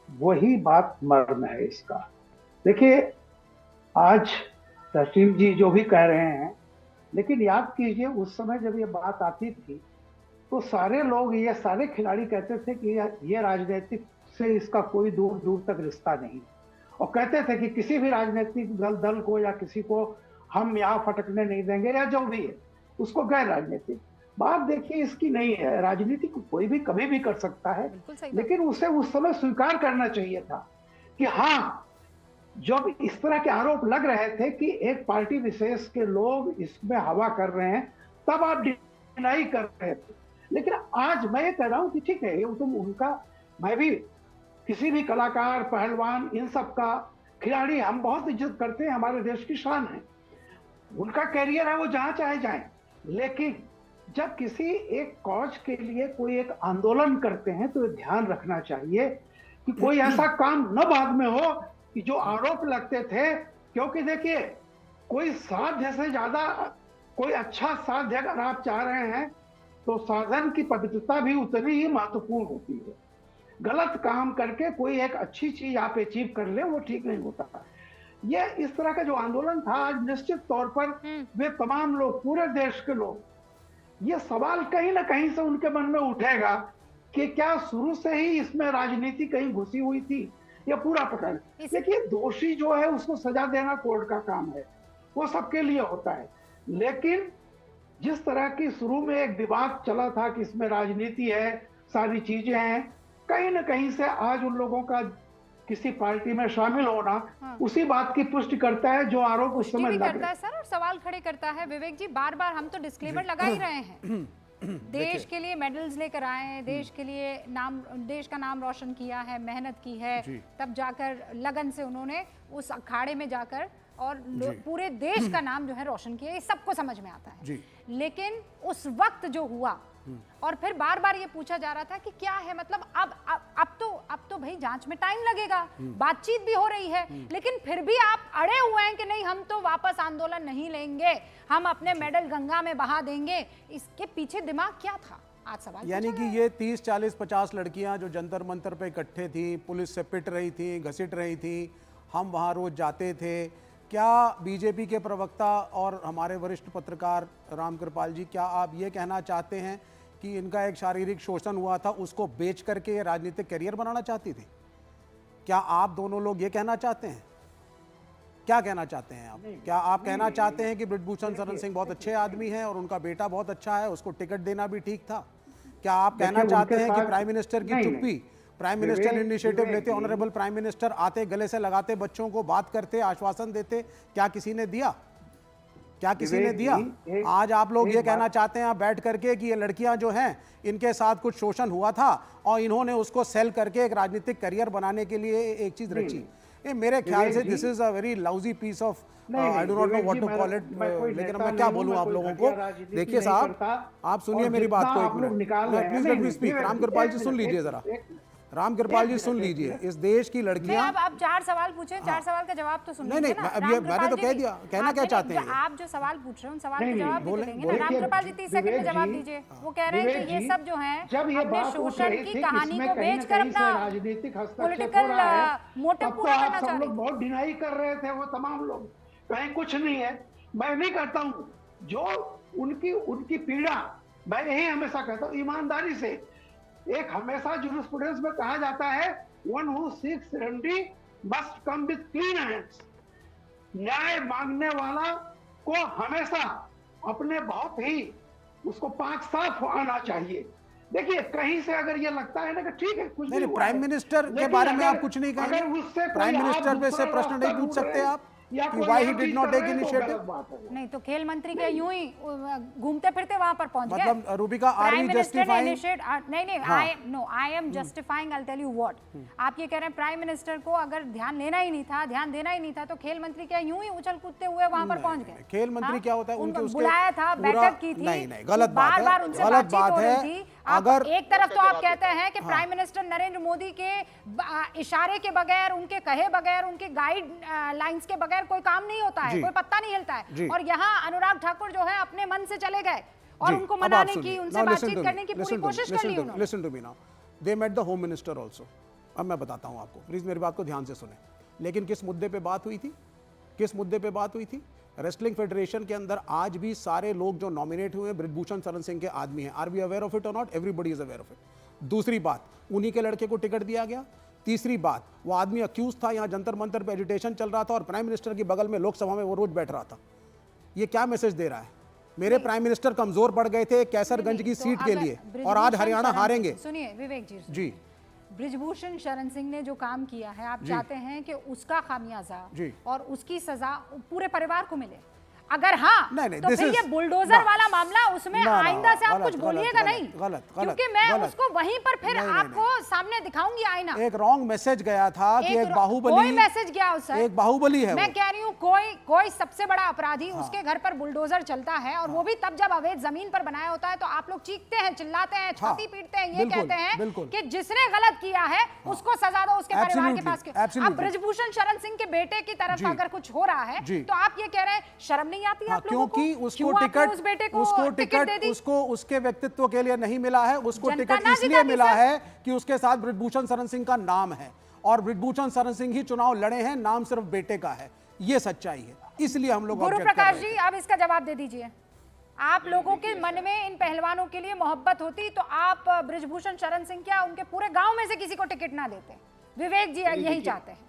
Speaker 5: वही बात मर्म है इसका। देखिए, आज तहसीन जी जो भी कह रहे हैं, लेकिन याद कीजिए उस समय जब ये बात आती थी तो सारे लोग, ये सारे खिलाड़ी कहते थे कि ये राजनीतिक से इसका कोई दूर दूर तक रिश्ता नहीं, और कहते थे कि किसी भी राजनीतिक दल को या किसी को हम यहाँ फटकने नहीं देंगे, या जो भी है उसको गैर राजनीतिक। बात देखिए इसकी नहीं है, राजनीति को कोई भी कभी भी कर सकता है,
Speaker 1: बिल्कुल सही बात।
Speaker 5: लेकिन उसे उस समय स्वीकार करना चाहिए था कि हाँ, जब इस तरह के आरोप लग रहे थे कि एक पार्टी विशेष के लोग इसमें हवा कर रहे हैं, तब आप डिनाई कर रहे थे। लेकिन आज मैं ये कह रहा हूं कि ठीक है, ये तुम उनका, मैं भी किसी भी कलाकार, पहलवान, इन सब का, खिलाड़ी हम बहुत इज्जत करते हैं, हमारे देश की शान है, उनका कैरियर है, वो जहां चाहे जाएं। लेकिन जब किसी एक कॉज के लिए कोई एक आंदोलन करते हैं तो ध्यान रखना चाहिए कि कोई ऐसा काम न बाद में हो कि जो आरोप लगते थे, क्योंकि देखिए कोई साध्य से ज्यादा, कोई अच्छा साध्य अगर आप चाह रहे हैं तो साधन की पवित्रता भी उतनी ही महत्वपूर्ण होती है। गलत काम करके कोई एक अच्छी चीज आप अचीव कर ले, वो ठीक नहीं होता। ये इस तरह का जो आंदोलन था, आज निश्चित तौर पर वे तमाम लोग, पूरे देश के लोग, ये सवाल कहीं ना कहीं से उनके मन में उठेगा कि क्या शुरू से ही इसमें राजनीति कहीं घुसी हुई थी, या पूरा पता नहीं। देखिए, दोषी जो है उसको सजा देना कोर्ट का काम है, वो सबके लिए होता है, लेकिन जिस तरह की शुरू में एक विवाद चला था कि इसमें राजनीति है, सारी चीजें हैं, कहीं ना कहीं से आज उन लोगों का किसी पार्टी में शामिल होना उसी बात की पुष्टि करता है जो आरोप उस समय लग
Speaker 1: करता है सर, और सवाल खड़े करता है। विवेक जी, बार बार हम तो डिस्क्लेमर लगा ही रहे हैं, देश के लिए मेडल्स लेकर आए हैं, देश के लिए नाम, देश का नाम रोशन किया है, मेहनत की है, तब जाकर लगन से उन्होंने उस अखाड़े में जाकर और पूरे देश का नाम जो है रोशन किया, ये सबको समझ में आता है। लेकिन उस वक्त जो हुआ, और फिर बार बार ये पूछा जा रहा था कि क्या है, मतलब अब तो भाई जांच में टाइम लगेगा, बातचीत भी हो रही है, लेकिन फिर भी आप अड़े हुए हैं कि नहीं, हम तो वापस आंदोलन नहीं लेंगे, हम अपने मेडल गंगा में बहा देंगे। इसके पीछे दिमाग क्या था? आज सवाल
Speaker 6: यानी कि ये 30, 40, 50 लड़कियां जो जंतर मंतर पे इकट्ठे थी, पुलिस से पिट रही थी, घसीट रही थी, हम वहां रोज जाते थे, क्या बीजेपी के प्रवक्ता और हमारे वरिष्ठ पत्रकार रामकृपाल जी, क्या आप ये कहना चाहते हैं कि इनका एक शारीरिक शोषण हुआ था, उसको बेच करके ये राजनीतिक करियर बनाना चाहती थी? क्या आप दोनों लोग ये कहना चाहते हैं? क्या कहना चाहते हैं आप? क्या आप कहना चाहते हैं कि ब्रिजभूषण शरण सिंह बहुत अच्छे आदमी हैं और उनका बेटा बहुत अच्छा है, उसको टिकट देना भी ठीक था? क्या आप कहना चाहते हैं कि प्राइम मिनिस्टर की चुप्पी, प्राइम मिनिस्टर इनिशिएटिव लेते, ऑनरेबल प्राइम मिनिस्टर आते, गले से लगाते, बच्चों को बात करते, आश्वासन देते, क्या किसी ने दिया? क्या किसी ने दिया? आज आप लोग ये कहना चाहते हैं आप बैठ करके कि ये लड़कियां जो हैं इनके साथ कुछ शोषण हुआ था और इन्होंने उसको सेल करके एक राजनीतिक करियर बनाने के लिए एक चीज रची। ये मेरे ख्याल से
Speaker 5: विवेक
Speaker 6: दिस
Speaker 5: जी-
Speaker 6: is a very lousy piece of
Speaker 5: नहीं,
Speaker 6: I do not know
Speaker 5: Vivek
Speaker 6: what
Speaker 5: जी,
Speaker 6: टू
Speaker 5: मैं-
Speaker 6: कॉल इट,
Speaker 5: मैं कोई
Speaker 6: लेकिन
Speaker 5: नेता
Speaker 6: मैं क्या
Speaker 5: नहीं हूं,
Speaker 6: बोलूं
Speaker 5: मैं
Speaker 6: आप
Speaker 5: कोई
Speaker 6: लोगों
Speaker 5: घटिया
Speaker 6: को।
Speaker 5: राजनीति
Speaker 6: देखिए
Speaker 5: नहीं
Speaker 6: साहब,
Speaker 5: करता।
Speaker 6: आप सुनिए
Speaker 5: और
Speaker 6: मेरी बात
Speaker 5: जितना
Speaker 6: को
Speaker 5: आप
Speaker 6: एक
Speaker 5: लोग
Speaker 6: मिनट,
Speaker 5: निकाल रहे हैं,
Speaker 6: प्लीज
Speaker 5: नहीं,
Speaker 6: लेट मी
Speaker 5: नहीं,
Speaker 6: स्पीक।
Speaker 5: विवेक
Speaker 6: राम
Speaker 5: जी,
Speaker 6: कृपाल
Speaker 5: एक
Speaker 6: जी सुन
Speaker 5: मिनट,
Speaker 6: लीजिए
Speaker 5: एक-
Speaker 6: जरा,
Speaker 5: एक-
Speaker 6: राम कृपाल जी
Speaker 5: मिनट,
Speaker 6: सुन
Speaker 5: एक
Speaker 6: लीजिए।
Speaker 5: मिनट।
Speaker 6: इस देश की
Speaker 1: नहीं,
Speaker 6: लड़कियां,
Speaker 1: आप 4 सवाल पूछे, 4 सवाल का जवाब तो सुन
Speaker 6: नहीं,
Speaker 1: लीजिए
Speaker 6: नहीं,
Speaker 1: ना।
Speaker 6: मैं-
Speaker 1: राम
Speaker 6: मैंने
Speaker 1: कृपाल
Speaker 6: तो
Speaker 1: जी
Speaker 6: कह
Speaker 1: भी-
Speaker 6: दिया, कहना
Speaker 1: आप
Speaker 6: क्या
Speaker 1: नहीं,
Speaker 6: चाहते
Speaker 1: नहीं,
Speaker 6: हैं?
Speaker 1: आप जो सवाल पूछ रहे हैं उन सवाल
Speaker 5: नहीं,
Speaker 1: के
Speaker 5: नहीं,
Speaker 1: जवाब भी तो
Speaker 6: बोले-
Speaker 1: देंगे ना।
Speaker 6: बोले-
Speaker 1: राम कृपाल जी 30 सेकंड में
Speaker 5: विवेक
Speaker 1: जवाब
Speaker 5: जी-
Speaker 1: दीजिए। वो कह रहे हैं
Speaker 5: विवेक
Speaker 1: कि ये
Speaker 5: जी,
Speaker 1: सब जो है
Speaker 5: जब ये
Speaker 1: अपने
Speaker 5: बात उठ
Speaker 1: शोषण
Speaker 5: रही
Speaker 1: की
Speaker 5: थी कि
Speaker 1: कहानी
Speaker 5: इसमें
Speaker 1: को
Speaker 5: कहीं न
Speaker 1: बेचकर
Speaker 5: कहीं से
Speaker 1: अपना
Speaker 5: राजनीतिक हस्तक्षेप हो
Speaker 1: पॉलिटिकल
Speaker 5: रहा है,
Speaker 1: मोटिव
Speaker 5: तब तो
Speaker 1: पूरा
Speaker 5: आप
Speaker 1: करना
Speaker 5: सब
Speaker 1: चाह
Speaker 5: लोग
Speaker 1: रहे हैं।
Speaker 5: बहुत डिनाई कर रहे थे, वो तमाम लोग कहीं कुछ नहीं है। मैं नहीं कहता हूँ, जो उनकी उनकी पीड़ा, मैं यही हमेशा कहता हूँ ईमानदारी से। एक हमेशा जूरिस्प्रूडेंस में कहा जाता है, one who seeks remedy must come with clean hands. न्याय मांगने वाला को हमेशा अपने बहुत ही उसको पाक साफ आना चाहिए। देखिए, कहीं से अगर ये लगता है ना कि ठीक है कुछ
Speaker 6: नहीं,
Speaker 5: हुआ
Speaker 6: प्राइम
Speaker 5: है,
Speaker 6: मिनिस्टर के
Speaker 5: लेकिन
Speaker 6: बारे में
Speaker 5: अगर-
Speaker 6: आप कुछ नहीं कहेंगे?
Speaker 5: अगर उससे कोई
Speaker 6: प्राइम
Speaker 5: आप
Speaker 6: मिनिस्टर पे
Speaker 5: दूसरा
Speaker 6: से प्रश्न नहीं
Speaker 5: रास्ता
Speaker 6: पूछ
Speaker 5: ढूंढ
Speaker 6: सकते
Speaker 5: रहे हैं,
Speaker 6: आप
Speaker 5: या
Speaker 6: कि
Speaker 5: कोई
Speaker 6: why he
Speaker 5: और
Speaker 6: did
Speaker 5: चीज
Speaker 6: not
Speaker 5: कर
Speaker 6: take
Speaker 5: रहे हैं, तो
Speaker 6: initiative?
Speaker 5: गलत बात है।
Speaker 1: नहीं तो खेल मंत्री के यूं ही घूमते फिरते वहां पर पहुंच गए।
Speaker 6: मतलब रूबिका, आर
Speaker 1: प्राइम
Speaker 6: वी
Speaker 1: मिनिस्टर ने
Speaker 6: जस्टिफाइंग?
Speaker 1: इनिशिएट नहीं नहीं
Speaker 6: हाँ।
Speaker 1: I am justifying, I tell you what. आप ये कह रहे हैं प्राइम मिनिस्टर को अगर ध्यान लेना ही नहीं था, ध्यान देना ही नहीं था, तो खेल मंत्री क्या यूं ही उछल कूदते हुए वहां पर पहुंच गए?
Speaker 6: खेल मंत्री
Speaker 1: हाँ?
Speaker 6: क्या होता है? उनके
Speaker 1: उनको
Speaker 6: उसके
Speaker 1: बुलाया था,
Speaker 6: पूरा-
Speaker 1: बैठक की थी।
Speaker 6: नहीं, नहीं, गलत बात है,
Speaker 1: बार-बार उनसे
Speaker 6: गलत
Speaker 1: बातचीत
Speaker 6: बात
Speaker 1: हो रही
Speaker 6: है।
Speaker 1: थी। आप
Speaker 6: अगर-
Speaker 1: एक तरफ तो आप
Speaker 4: जवाब
Speaker 1: कहते हैं कि
Speaker 6: हाँ।
Speaker 1: प्राइम मिनिस्टर नरेंद्र मोदी के इशारे के बगैर, उनके कहे बगैर, उनके गाइड लाइंस के बगैर कोई काम नहीं होता है,
Speaker 6: जी।
Speaker 1: कोई पत्ता नहीं हिलता
Speaker 6: जी।
Speaker 1: है। और यहाँ अनुराग ठाकुर जो है अपने मन से चले गए और
Speaker 6: जी,
Speaker 1: उनको
Speaker 6: अब आप
Speaker 1: मनाने
Speaker 6: सुनिए।
Speaker 1: की, उनसे
Speaker 6: Now listen
Speaker 1: बातचीत
Speaker 6: to me,
Speaker 1: करने की पूरी
Speaker 6: listen to me,
Speaker 1: कोशिश कर
Speaker 6: listen
Speaker 1: ली
Speaker 6: to me,
Speaker 1: उन्होंने।
Speaker 6: listen to me now. They met the home minister also. अब मैं बताता हूं आपको, प्लीज मेरी बात को ध्यान से सुने। लेकिन किस मुद्दे पे बात हुई थी? किस मुद्दे पे बात हुई थी? रेसलिंग फेडरेशन के अंदर आज भी सारे लोग जो नॉमिनेट हुए हैं ब्रिजभूषण शरण सिंह के आदमी हैं। Are we aware of it और not? Everybody is aware of it. दूसरी बात, उन्हीं के लड़के को टिकट दिया गया। तीसरी बात, वो आदमी अक्यूज था, यहाँ जंतर मंतर पे एजिटेशन चल रहा था और प्राइम मिनिस्टर के बगल में लोकसभा में वो रोज बैठ रहा था। ये क्या मैसेज दे रहा है? मेरे प्राइम मिनिस्टर कमजोर पड़ गए थे कैसरगंज की
Speaker 1: तो
Speaker 6: सीट के
Speaker 1: अगर
Speaker 6: लिए और
Speaker 1: ब्रिजभूषण
Speaker 6: आज हरियाणा
Speaker 1: शरण-
Speaker 6: हारेंगे।
Speaker 1: सुनिए विवेक जी,
Speaker 6: जी
Speaker 1: ब्रिजभूषण शरण सिंह ने जो काम किया है, आप
Speaker 6: जी।
Speaker 1: चाहते हैं कि उसका खामियाजा
Speaker 6: जी।
Speaker 1: और उसकी सजा पूरे परिवार को मिले। अगर हाँ,
Speaker 6: नहीं,
Speaker 1: तो
Speaker 6: this
Speaker 1: फिर
Speaker 6: is-
Speaker 1: ये बुलडोजर
Speaker 6: ना,
Speaker 1: वाला मामला, उसमें
Speaker 6: ना, ना,
Speaker 1: आइंदा से आप
Speaker 6: गलत,
Speaker 1: कुछ
Speaker 6: गलत,
Speaker 1: बोलिएगा
Speaker 6: गलत,
Speaker 1: नहीं,
Speaker 6: गलत,
Speaker 1: क्योंकि
Speaker 6: गलत,
Speaker 1: मैं
Speaker 6: गलत।
Speaker 1: उसको वहीं पर फिर
Speaker 6: नहीं, नहीं,
Speaker 1: आपको सामने दिखाऊंगी आईना।
Speaker 6: एक रॉन्ग मैसेज गया था कि एक
Speaker 1: कोई
Speaker 6: बाहुबली,
Speaker 1: मैसेज गया उस
Speaker 6: एक बाहुबली है
Speaker 1: मैं
Speaker 6: वो।
Speaker 1: कह रही हूँ कोई सबसे बड़ा अपराधी उसके घर पर बुलडोजर चलता है, और वो भी तब जब अवैध जमीन पर बनाया होता है, तो आप लोग चीखते हैं, चिल्लाते हैं, छाती पीटते हैं, ये
Speaker 6: बिल्कुल,
Speaker 1: कहते हैं
Speaker 6: बिल्कुल।
Speaker 1: कि जिसने गलत किया है उसको सजा दो, उसके परिवार के
Speaker 6: Absolutely,
Speaker 1: पास क्यों? अब
Speaker 6: absolutely।
Speaker 1: ब्रिजभूषण शरण सिंह के बेटे की तरफ
Speaker 6: जी।
Speaker 1: अगर कुछ हो रहा है,
Speaker 6: जी।
Speaker 1: तो आप ये कह रहे हैं शर्म नहीं आती
Speaker 6: हाँ,
Speaker 1: आप लोगों को?
Speaker 6: क्योंकि उसको
Speaker 1: क्यों आपने
Speaker 6: टिकट,
Speaker 1: उस बेटे को
Speaker 6: उसको
Speaker 1: टिकट दे दी?
Speaker 6: उसको उसके व्यक्तित्व के लिए नहीं मिला है, उसको
Speaker 1: जनता
Speaker 6: टिकट
Speaker 1: ना
Speaker 6: इसलिए
Speaker 1: जिताती
Speaker 6: मिला
Speaker 1: सर।
Speaker 6: है कि उसके साथ ब्रिजभूषण शरण सिंह का नाम है और ब्रिजभूषण शरण सिंह ही चुनाव लड़े हैं, नाम सिर्फ बेटे का है। ये सच्चाई है, इसलिए हम लोग
Speaker 1: गुरु
Speaker 6: object कर
Speaker 1: प्रकाश
Speaker 6: रहे
Speaker 1: जी,
Speaker 6: थे।
Speaker 1: अब इसका जवाब दे दीजिए। आप लोगों के मन में इन पहलवानों के लिए मोहब्बत होती तो आप ब्रिजभूषण शरण सिंह क्या उनके पूरे गांव में से किसी को टिकट ना देते? विवेक जी यही
Speaker 3: देखिए,
Speaker 1: चाहते हैं।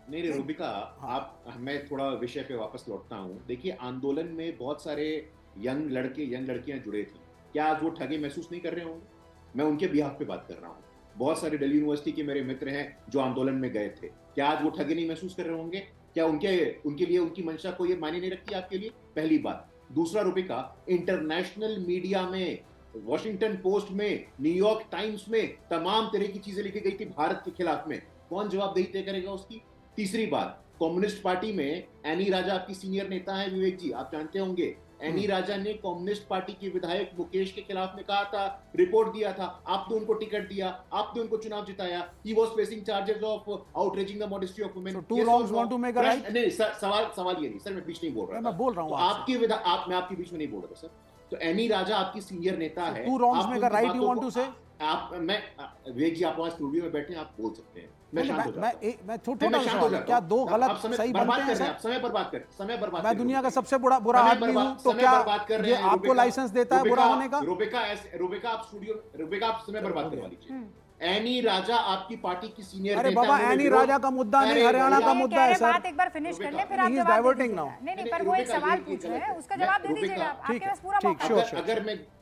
Speaker 3: नहीं नहीं रूबिका, आप मैं थोड़ा विषय पे वापस लौटता हूँ। देखिए, आंदोलन में बहुत सारे यंग लड़के यंग लड़कियां जुड़े थे। क्या आज वो ठगी महसूस नहीं कर रहे होंगे? मैं उनके बिहाफ पे बात कर रहा हूँ। बहुत सारे दिल्ली यूनिवर्सिटी के मेरे मित्र हैं जो आंदोलन में गए थे। क्या आज वो ठगी नहीं महसूस कर रहे होंगे? क्या उनके लिए उनकी मंशा को ये मायने नहीं रखती आपके लिए? पहली बात। दूसरा रूबिका, इंटरनेशनल मीडिया में, वॉशिंगटन पोस्ट में, न्यूयॉर्क टाइम्स में तमाम तरह की चीजें लिखी गई थी भारत के खिलाफ में। कौन जवाबदेही तय करेगा उसकी? तीसरी बात, कम्युनिस्ट पार्टी में एनी राजा आपकी सीनियर नेता है विवेक जी, आप जानते होंगे। एनी राजा ने कम्युनिस्ट पार्टी के विधायक मुकेश के खिलाफ में कहा था, रिपोर्ट दिया था, आपने उनको टिकट दिया, आपने उनको चुनाव जिताया। He was facing charges of outraging the modesty of women.
Speaker 6: So two wrongs want to make a right?
Speaker 3: नहीं सर, सवाल ये नहीं सर, मैं बीच नहीं बोल रहा था।
Speaker 6: मैं बोल रहा हूँ
Speaker 3: तो
Speaker 6: आपसे।
Speaker 3: मैं आपके बीच में नहीं बोल रहा था सर। तो एनी राजा आपकी सीनियर नेता है।
Speaker 6: two wrongs
Speaker 3: आप
Speaker 6: make a
Speaker 3: उनकी
Speaker 6: right, you
Speaker 3: बातों
Speaker 6: want
Speaker 3: को-
Speaker 6: to say?
Speaker 3: विवेक जी, आप वहाँ स्टूडियो में बैठे हैं, आप बोल सकते हैं। मैं शांत हो जाता हूँ।
Speaker 6: मैं
Speaker 3: नहीं,
Speaker 6: छोटा
Speaker 3: मैं
Speaker 6: सा
Speaker 3: शांत हो
Speaker 6: सवाल,
Speaker 3: जाता
Speaker 6: क्या
Speaker 3: हूँ।
Speaker 6: दो
Speaker 3: आप
Speaker 6: गलत
Speaker 3: समय
Speaker 6: सही
Speaker 3: बर्बाद
Speaker 6: बनते
Speaker 3: कर
Speaker 6: हैं
Speaker 3: रहे हैं,
Speaker 6: सर?
Speaker 3: आप समय बर्बाद कर, समय बर्बाद
Speaker 6: मैं
Speaker 3: कर
Speaker 6: दुनिया
Speaker 3: रहे
Speaker 6: का
Speaker 3: हैं।
Speaker 6: सबसे बुरा
Speaker 3: समय
Speaker 6: आदमी हूँ, तो
Speaker 3: समय
Speaker 6: क्या
Speaker 3: बर्बाद कर रहे
Speaker 6: ये
Speaker 3: हैं,
Speaker 6: आपको
Speaker 3: रूबिका-
Speaker 6: लाइसेंस देता है बुरा होने का?
Speaker 3: रूबिका आप समय बर्बाद करवा लीजिए। एनी राजा आपकी पार्टी की सीनियर
Speaker 6: अरे
Speaker 3: नेता
Speaker 6: बाबा,
Speaker 3: है, उन्होंने
Speaker 6: एनी
Speaker 3: विरोध-
Speaker 6: राजा का मुद्दा नहीं,
Speaker 3: अरे
Speaker 6: हरियाणा
Speaker 3: भैया,
Speaker 6: का
Speaker 1: ये
Speaker 6: मुद्दा
Speaker 1: कह
Speaker 6: है
Speaker 1: रहे
Speaker 6: सर।
Speaker 1: बात एक बार फिनिश कर लें, फिर आप
Speaker 6: He is
Speaker 1: जवाब दे
Speaker 6: diverting
Speaker 1: दीजिएगा।
Speaker 6: now.
Speaker 1: नहीं नहीं,
Speaker 3: नहीं,
Speaker 1: पर वो एक
Speaker 3: रूबिका,
Speaker 1: सवाल
Speaker 3: ये
Speaker 1: पूछ रहे
Speaker 3: गलत
Speaker 1: हैं,
Speaker 3: है।
Speaker 1: उसका
Speaker 3: मैं-
Speaker 1: जवाब दे
Speaker 3: रूबिका,
Speaker 1: दीजिएगा आप।
Speaker 6: ठीक
Speaker 1: आपके
Speaker 6: है,
Speaker 1: पास पूरा
Speaker 6: ठीक,
Speaker 1: मौका
Speaker 6: sure,
Speaker 1: है।
Speaker 6: sure.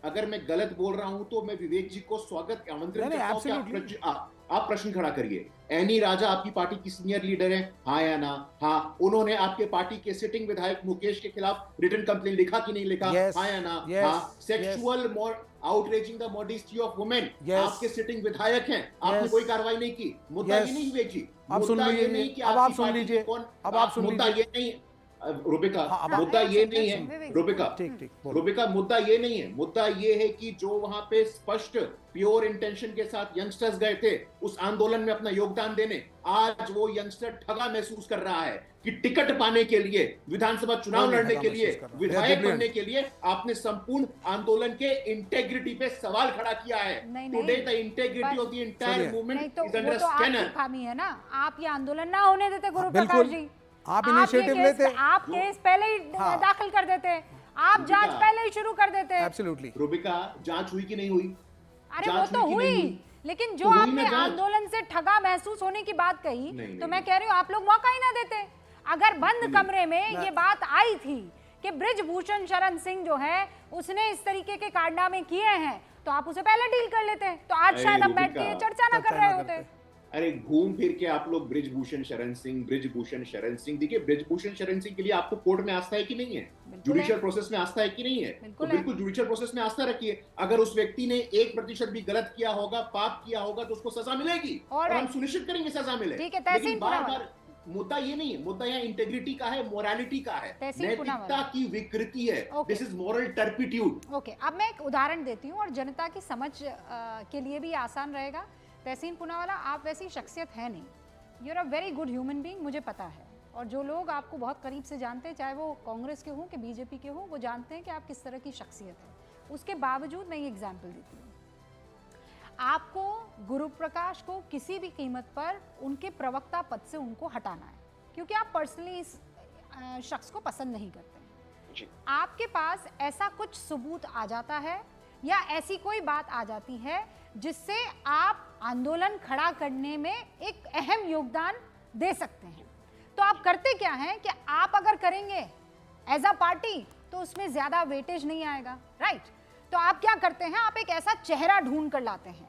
Speaker 3: अगर मैं गलत बोल रहा हूं तो मैं विवेक जी को स्वागत आमंत्रित
Speaker 6: नहीं, नहीं,
Speaker 3: करता हूं कि आप
Speaker 6: absolutely.
Speaker 3: आप प्रश्न खड़ा करिए। एनी राजा आपकी पार्टी की सीनियर लीडर है, हाँ या ना? हाँ। उन्होंने आपके पार्टी के सिटिंग विधायक मुकेश के खिलाफ रिटन कंप्लेन लिखा कि नहीं लिखा?
Speaker 6: Yes,
Speaker 3: हाँ या ना?
Speaker 6: yes,
Speaker 3: हाँ। Sexual outraging the modesty of women,
Speaker 6: Yes.
Speaker 3: आपके सिटिंग विधायक हैं, आपने
Speaker 6: Yes.
Speaker 3: कोई कार्रवाई नहीं की। मुद्दा
Speaker 6: Yes.
Speaker 3: ये नहीं हुए जी,
Speaker 6: अब सुन
Speaker 3: मुद्दा ये
Speaker 6: लीजिए,
Speaker 3: नहीं कि
Speaker 6: अब आप
Speaker 3: आपकी
Speaker 6: सुन
Speaker 3: पार्टी
Speaker 6: लीजिए,
Speaker 3: की कौन,
Speaker 6: अब आप सुन
Speaker 3: मुद्दा
Speaker 6: लीजिए।
Speaker 3: ये नहीं, रुबिका,
Speaker 6: हाँ, अब आप-
Speaker 3: मुद्दा ये
Speaker 1: हाँ,
Speaker 3: नहीं
Speaker 1: विवेक,
Speaker 3: है रुबिका,
Speaker 6: ठीक ठीक बोलो।
Speaker 3: रुबिका, मुद्दा ये नहीं है। मुद्दा ये है कि जो वहां पे स्पष्ट प्योर इंटेंशन के साथ यंगस्टर्स गए थे उस आंदोलन में अपना योगदान देने, आज वो यंगस्टर ठगा महसूस कर रहा है कि टिकट पाने के लिए, विधानसभा चुनाव
Speaker 6: नहीं
Speaker 3: लड़ने
Speaker 6: ठगा
Speaker 3: के लिए,
Speaker 6: महसूस कर रहा है।
Speaker 3: विधायक
Speaker 6: Brilliant.
Speaker 3: बनने के लिए आपने संपूर्ण आंदोलन के इंटेग्रिटी पे सवाल खड़ा किया है।
Speaker 1: नहीं,
Speaker 3: टुडे
Speaker 1: नहीं।
Speaker 3: द इंटेग्रिटी
Speaker 1: पर-
Speaker 3: ऑफ द एंटायर
Speaker 6: सुनिए।
Speaker 3: मूवमेंट
Speaker 1: नहीं तो
Speaker 3: इज
Speaker 1: वो
Speaker 3: अंडर
Speaker 1: तो आपकी
Speaker 3: स्कैनर।
Speaker 1: खामी है ना, आप ये आंदोलन ना होने देते गुरु
Speaker 6: बिल्कुल।
Speaker 1: प्रकाश जी।
Speaker 6: आप
Speaker 1: ये
Speaker 6: इनिशिएटिव
Speaker 1: केस-
Speaker 6: लेते।
Speaker 1: आप केस पहले ही
Speaker 6: हाँ।
Speaker 1: दाखिल कर देते, आप
Speaker 3: रुबिका।
Speaker 1: जांच पहले ही शुरू कर देते।
Speaker 6: एब्सोल्युटली।
Speaker 3: रुबिका, जांच हुई कि नहीं हुई?
Speaker 1: अरे वो
Speaker 3: जांच
Speaker 1: तो
Speaker 3: हुई कि नहीं
Speaker 1: हुई,
Speaker 3: हुई?
Speaker 1: लेकिन
Speaker 3: तो
Speaker 1: जो
Speaker 3: हुई
Speaker 1: आपने
Speaker 3: ना जांच।
Speaker 1: आंदोलन से ठगा महसूस होने की बात कही,
Speaker 3: नहीं,
Speaker 1: तो
Speaker 3: नहीं,
Speaker 1: मैं कह रही हूँ आप लोग मौका ही ना देते। अगर बंद कमरे में ये बात आई थी कि ब्रिजभूषण शरण सिंह जो है उसने इस तरीके के कारनामे किए हैं, तो आप उसे पहले डील कर लेते, तो आज
Speaker 3: अरे
Speaker 1: शायद हम बैठ के
Speaker 3: रुबिका,
Speaker 1: ये चर्चा ना कर रहे होते।
Speaker 3: अरे घूम फिर के आप लोग ब्रिजभूषण शरण सिंह, ब्रिजभूषण शरण सिंह, देखिए ब्रिजभूषण शरण सिंह के लिए आपको कोर्ट में आस्था है कि नहीं है?
Speaker 1: बिल्कुल
Speaker 3: जुडिशियल
Speaker 1: है।
Speaker 3: प्रोसेस में आस्था है कि नहीं है?
Speaker 1: बिल्कुल
Speaker 3: तो
Speaker 1: है।
Speaker 3: बिल्कुल जुडिशियल प्रोसेस में आस्था रखिए। अगर उस व्यक्ति ने 1% भी गलत किया होगा, पाप किया होगा, तो उसको सजा मिलेगी
Speaker 1: All
Speaker 3: और हम
Speaker 1: right.
Speaker 3: सुनिश्चित करेंगे सजा मिले।
Speaker 1: ठीक है, तहसीन
Speaker 3: लेकिन बार
Speaker 1: पुनावाला।
Speaker 3: बार मुद्दा ये नहीं है, मुद्दा यहाँ इंटेग्रिटी का है, मोरालिटी का है,
Speaker 1: तहसीन पुनावाला।
Speaker 3: नैतिकता की विकृति है।
Speaker 1: Okay.
Speaker 3: This is moral turpitude.
Speaker 1: Okay, अब मैं एक उदाहरण देती हूँ और जनता की समझ के लिए भी आसान रहेगा। तहसीन पुनावाला, आप वैसी शख्सियत है नहीं, you are a very good human being, मुझे पता है। और जो लोग आपको बहुत करीब से जानते हैं, चाहे वो कांग्रेस के हों कि बीजेपी के हों, वो जानते हैं कि आप किस तरह की शख्सियत है। उसके बावजूद मैं ये एग्जाम्पल देती हूँ, आपको गुरु प्रकाश को किसी भी कीमत पर उनके प्रवक्ता पद से उनको हटाना है, क्योंकि आप पर्सनली इस शख्स को पसंद नहीं करते।
Speaker 4: जी।
Speaker 1: आपके पास ऐसा कुछ सबूत आ जाता है या ऐसी कोई बात आ जाती है जिससे आप आंदोलन खड़ा करने में एक अहम योगदान दे सकते हैं, तो आप करते क्या हैं कि आप अगर करेंगे एज अ पार्टी तो उसमें ज्यादा वेटेज नहीं आएगा, राइट? तो आप क्या करते हैं, आप एक ऐसा चेहरा ढूंढ कर लाते हैं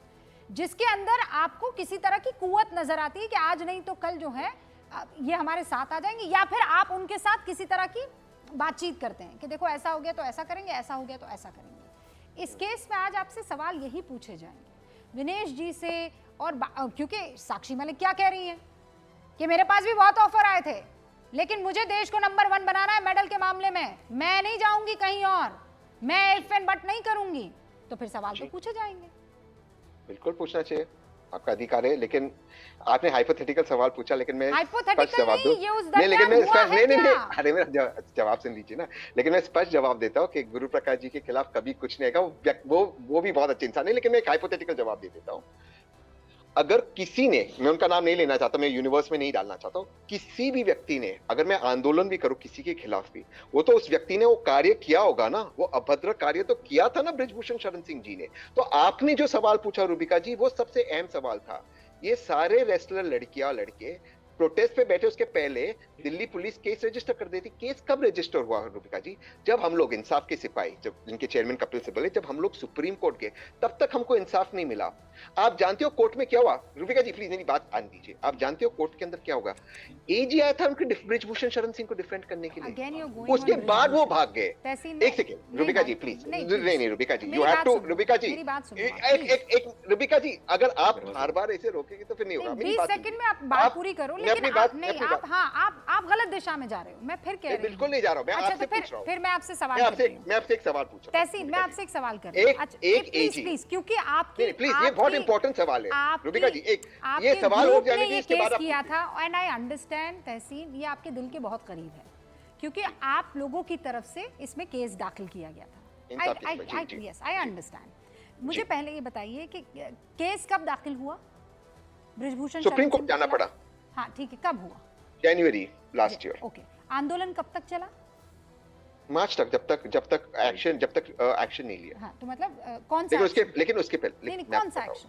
Speaker 1: जिसके अंदर आपको किसी तरह की कुव्वत नजर आती है कि आज नहीं तो कल जो है ये हमारे साथ आ जाएंगे, या फिर आप उनके साथ किसी तरह की बातचीत करते हैं कि देखो ऐसा हो गया तो ऐसा करेंगे, ऐसा हो गया तो ऐसा करेंगे। इस केस में आज आपसे सवाल यही पूछे जाएंगे विनेश जी से, और क्योंकि साक्षी मलिक क्या कह रही हैं कि मेरे पास भी बहुत ऑफर आए थे, लेकिन मुझे देश को नंबर 1 बनाना है मेडल के मामले में, मैं नहीं जाऊंगी कहीं और, मैं इफ एंड बट नहीं करूंगी, तो फिर सवाल तो पूछे जाएंगे।
Speaker 4: बिल्कुल पूछना चाहिए, आपका अधिकार है, लेकिन आपने हाइपोथेटिकल सवाल पूछा, लेकिन मैं
Speaker 1: Hypothetical
Speaker 4: स्पष्ट जवाब
Speaker 1: नहीं,
Speaker 4: दूं।
Speaker 1: ये उस
Speaker 4: नहीं, लेकिन
Speaker 1: दरमियान
Speaker 4: मैं
Speaker 1: हुआ
Speaker 4: स्पष्ट
Speaker 1: है
Speaker 4: नहीं,
Speaker 1: क्या?
Speaker 4: अरे मेरा जवाब सुन लीजिए ना। लेकिन मैं स्पष्ट जवाब देता हूँ कि गुरु प्रकाश जी के खिलाफ कभी कुछ नहीं आएगा। वो भी बहुत अच्छे इंसान है, लेकिन मैं एक हाइपोथेटिकल जवाब दे देता हूँ। अगर किसी ने, मैं उनका नाम नहीं लेना चाहता, मैं यूनिवर्स में नहीं डालना चाहता हूँ, किसी भी व्यक्ति ने, अगर मैं आंदोलन भी करूं किसी के खिलाफ भी, वो तो उस व्यक्ति ने वो कार्य किया होगा ना, वो अभद्र कार्य तो किया था ना ब्रिजभूषण शरण सिंह जी ने। तो आपने जो सवाल पूछा रुबिका जी, वो सबसे अहम सवाल था। ये सारे रेसलर लड़कियां लड़के प्रोटेस्ट पे बैठे, उसके पहले दिल्ली पुलिस केस रजिस्टर कर देती। केस कब रजिस्टर हुआ रुबिका जी? जब हम लोग इंसाफ के सिपाही, जब इनके चेयरमैन कपिल सिब्बल, जब हम लोग सुप्रीम कोर्ट गए, तब तक हमको इंसाफ नहीं मिला। आप जानते हो कोर्ट में क्या हुआ? रुबिका जी प्लीज मेरी बात आने दीजिए। आप जानते हो कोर्ट के अंदर क्या होगा? एजी आया था उनके ब्रिजभूषण शरण सिंह को डिफेंड करने के
Speaker 1: Again
Speaker 4: लिए,
Speaker 1: you're going
Speaker 4: उसके
Speaker 1: on
Speaker 4: बाद वो
Speaker 1: Brijbhushan.
Speaker 4: भाग गए।
Speaker 1: तहसीन
Speaker 4: एक सेकेंड रुबिका जी प्लीज, नहीं रुबिका जी, यू हैव टू, रुबिका जी एक रुबिका जी, अगर आप बार बार ऐसे रोकेंगे तो फिर नहीं होगा।
Speaker 1: 20 सेकंड में आप बात पूरी करो, लेकिन आप नहीं, आप गलत दिशा में जा रहे हो। मैं फिर कह रही हूं,
Speaker 4: बिल्कुल नहीं जा रहा हूं, मैं
Speaker 1: अच्छा,
Speaker 4: आपसे
Speaker 1: तो
Speaker 4: पूछ रहा हूं।
Speaker 1: फिर मैं आपसे सवाल
Speaker 4: मैं
Speaker 1: करती हूं।
Speaker 4: आपसे एक सवाल पूछ रहा हूं।
Speaker 1: तहसीन, मैं आपसे एक सवाल कर रही हूं। अच्छा, प्लीज, क्योंकि आपकी
Speaker 4: प्लीज, ये बहुत इंपॉर्टेंट सवाल है रुबिका जी। एक ये
Speaker 1: आपके
Speaker 4: सवाल हो
Speaker 1: ग्रुप
Speaker 4: जाने
Speaker 1: ने
Speaker 4: दीजिए,
Speaker 1: ये
Speaker 4: इसके बाद
Speaker 1: केस
Speaker 4: आप
Speaker 1: किया था, एंड आई अंडरस्टैंड तहसीन, ये आपके दिल के बहुत करीब है, क्योंकि आप लोगों की तरफ से इसमें केस दाखिल किया गया था। Yes, I understand. मुझे पहले ये बताइए कि केस कब दाखिल हुआ? ब्रिजभूषण
Speaker 4: सुप्रीम कोर्ट जाना पड़ा।
Speaker 1: हाँ ठीक है, कब हुआ?
Speaker 4: जनवरी लास्ट ईयर।
Speaker 1: ओके, आंदोलन कब तक चला?
Speaker 4: मार्च तक, जब तक एक्शन नहीं लिया।
Speaker 1: हाँ, तो मतलब कौन सा?
Speaker 4: लेकिन उसके पहले
Speaker 1: नहीं, कौन सा एक्शन?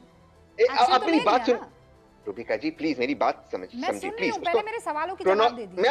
Speaker 4: आप मेरी बात सुन रुबिका जी, प्लीज मेरी बात समझिए प्लीज।
Speaker 1: पहले मेरे सवालों के जवाब दे दीजिए।
Speaker 4: मैं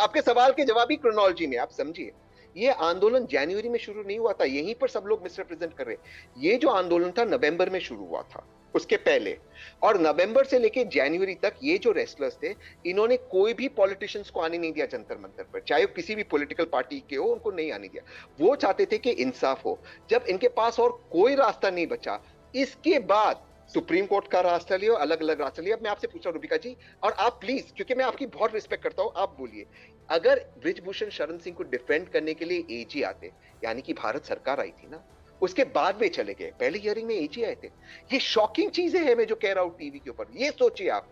Speaker 4: आपके सवाल के जवाब ही क्रोनोलॉजी में, आप समझिए। ये आंदोलन जनवरी में शुरू नहीं हुआ था, यहीं पर सब लोग मिसरिप्रेजेंट कर रहे हैं। ये जो आंदोलन था नवंबर में शुरू हुआ था, उसके पहले, और नवंबर से लेके जनवरी तक ये जो रेसलर्स थे, इन्होंने कोई भी पॉलिटिशियंस को आने नहीं दिया जंतर मंतर पर, चाहे वो किसी भी पॉलिटिकल पार्टी के हो, उनको नहीं आने दिया। वो चाहते थे कि इंसाफ हो। जब इनके पास और कोई रास्ता नहीं बचा, इसके बाद सुप्रीम कोर्ट का रास्ता लिया, अलग अलग रास्ता लिया। अब मैं आपसे पूछ रहा हूं रूबिका जी, और आप प्लीज, क्योंकि मैं आपकी बहुत रिस्पेक्ट करता हूं, आप बोलिए, अगर बृजभूषण शरण सिंह को डिफेंड करने के लिए एजी आते, यानी कि भारत सरकार आई थी ना, उसके बाद वे चले गए, पहले हियरिंग में एजी आए थे। ये शॉकिंग चीजें हैं, मैं जो कह रहा हूं टीवी के ऊपर, ये सोचिए आप,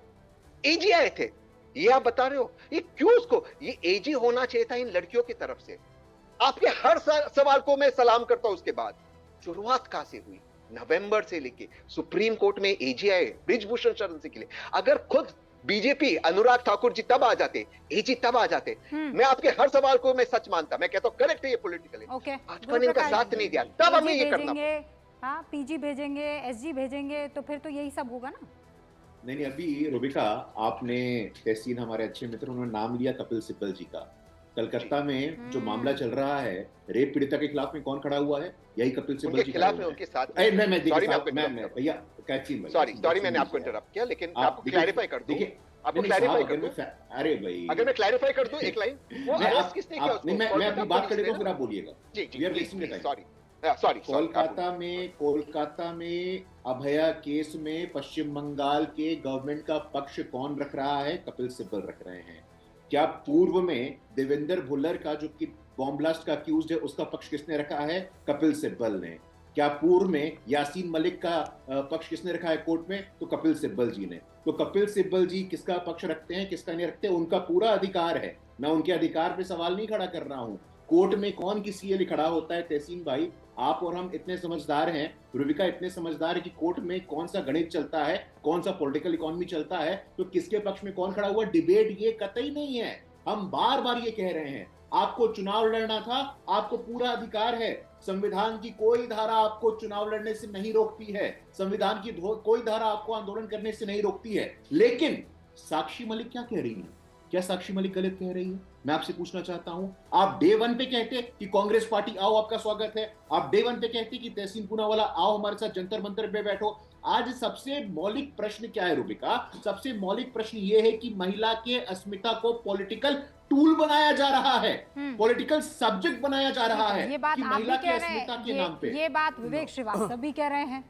Speaker 4: एजी आए थे, ये आप बता रहे हो, ये क्यों उसको, ये एजी होना चाहिए था इन लड़कियों की तरफ से। आपके हर सवाल को मैं सलाम करता हूं। उसके बाद शुरुआत कहां से हुई? नवंबर से लेके सुप्रीम कोर्ट में एजी आए बृजभूषण शरण सिंह के लिए। अगर खुद बीजेपी अनुराग ठाकुर जी तब आ जाते, एजी तब आ जाते, मैं आपके हर सवाल को मैं सच मानता, मैं कहता हूं करेक्ट है ये पॉलिटिकल है।
Speaker 1: ओके,
Speaker 4: भाजपा ने इनका साथ नहीं दिया, तब हमें ये करना पड़ा।
Speaker 1: हाँ, पीजी भेजेंगे, एसजी भेजेंगे, तो फिर तो यही सब होगा ना।
Speaker 3: नहीं, अभी रूबिका, आपने तहसीन, हमारे अच्छे मित्र, उन्होंने नाम लिया कपिल सिब्बल जी का। कलकत्ता में जो मामला चल रहा है रेप पीड़िता के खिलाफ में, कौन खड़ा हुआ है? यही कपिल सिब्बल जी
Speaker 4: खिलाफ में, उनके साथ।
Speaker 3: भैया कैथरीन भाई,
Speaker 4: सॉरी मैंने आपको इंटरप्ट किया, लेकिन आपको क्लैरिफाई कर दूं, आपको क्लैरिफाई कर दूं।
Speaker 3: अरे भाई,
Speaker 4: अगर मैं क्लैरिफाई कर दूं एक लाइन, वो अरेस्ट किसने किया उसको?
Speaker 3: मैं अपनी बात कर लेता हूं, फिर आप बोलिएगा।
Speaker 4: सॉरी।
Speaker 3: कोलकाता में अभया केस में पश्चिम बंगाल के गवर्नमेंट का पक्ष कौन रख रहा है? कपिल सिब्बल रख रहे हैं। क्या पूर्व में देवेंद्र भुल्लर का, जो कि बॉम्ब ब्लास्ट का अक्यूज्ड है, उसका पक्ष किसने रखा है? कपिल सिब्बल ने। क्या पूर्व में यासीन मलिक का पक्ष किसने रखा है कोर्ट में? तो कपिल सिब्बल जी ने। तो कपिल सिब्बल जी किसका पक्ष रखते हैं, किसका नहीं रखते, उनका पूरा अधिकार है। मैं उनके अधिकार पे सवाल नहीं खड़ा कर रहा हूं। कोर्ट में कौन किसी के लिए खड़ा होता है? तहसीन भाई, आप और हम इतने समझदार हैं, रूबिका इतने समझदार है कि कोर्ट में कौन सा गणित चलता है, कौन सा पॉलिटिकल इकोनॉमी चलता है, तो किसके पक्ष में कौन खड़ा हुआ, डिबेट ये कतई नहीं है। हम बार बार ये कह रहे हैं, आपको चुनाव लड़ना था, आपको पूरा अधिकार है। संविधान की कोई धारा आपको चुनाव लड़ने से नहीं रोकती है, संविधान की कोई धारा आपको आंदोलन करने से नहीं रोकती है। लेकिन साक्षी मलिक क्या कह रही है? क्या साक्षी मलिक गलत कह रही है? मैं आपसे पूछना चाहता हूं। आप डे वन पे कहते कि कांग्रेस पार्टी आओ, आपका स्वागत है। आप डे वन पे कहते कि तहसीन पूनावाला आओ, हमारे साथ जंतर मंतर पे बैठो। आज सबसे मौलिक प्रश्न क्या है रूबिका? सबसे मौलिक प्रश्न ये है कि महिला के अस्मिता को पॉलिटिकल टूल बनाया जा रहा है, पॉलिटिकल सब्जेक्ट बनाया जा रहा है।
Speaker 1: ये बात
Speaker 3: कि
Speaker 1: आप
Speaker 3: महिला
Speaker 1: भी
Speaker 3: के
Speaker 1: कह रहे
Speaker 3: अस्मिता के
Speaker 1: हैं,
Speaker 3: नाम पे।
Speaker 1: ये बात विवेक श्रीवास्तव भी कह रहे हैं।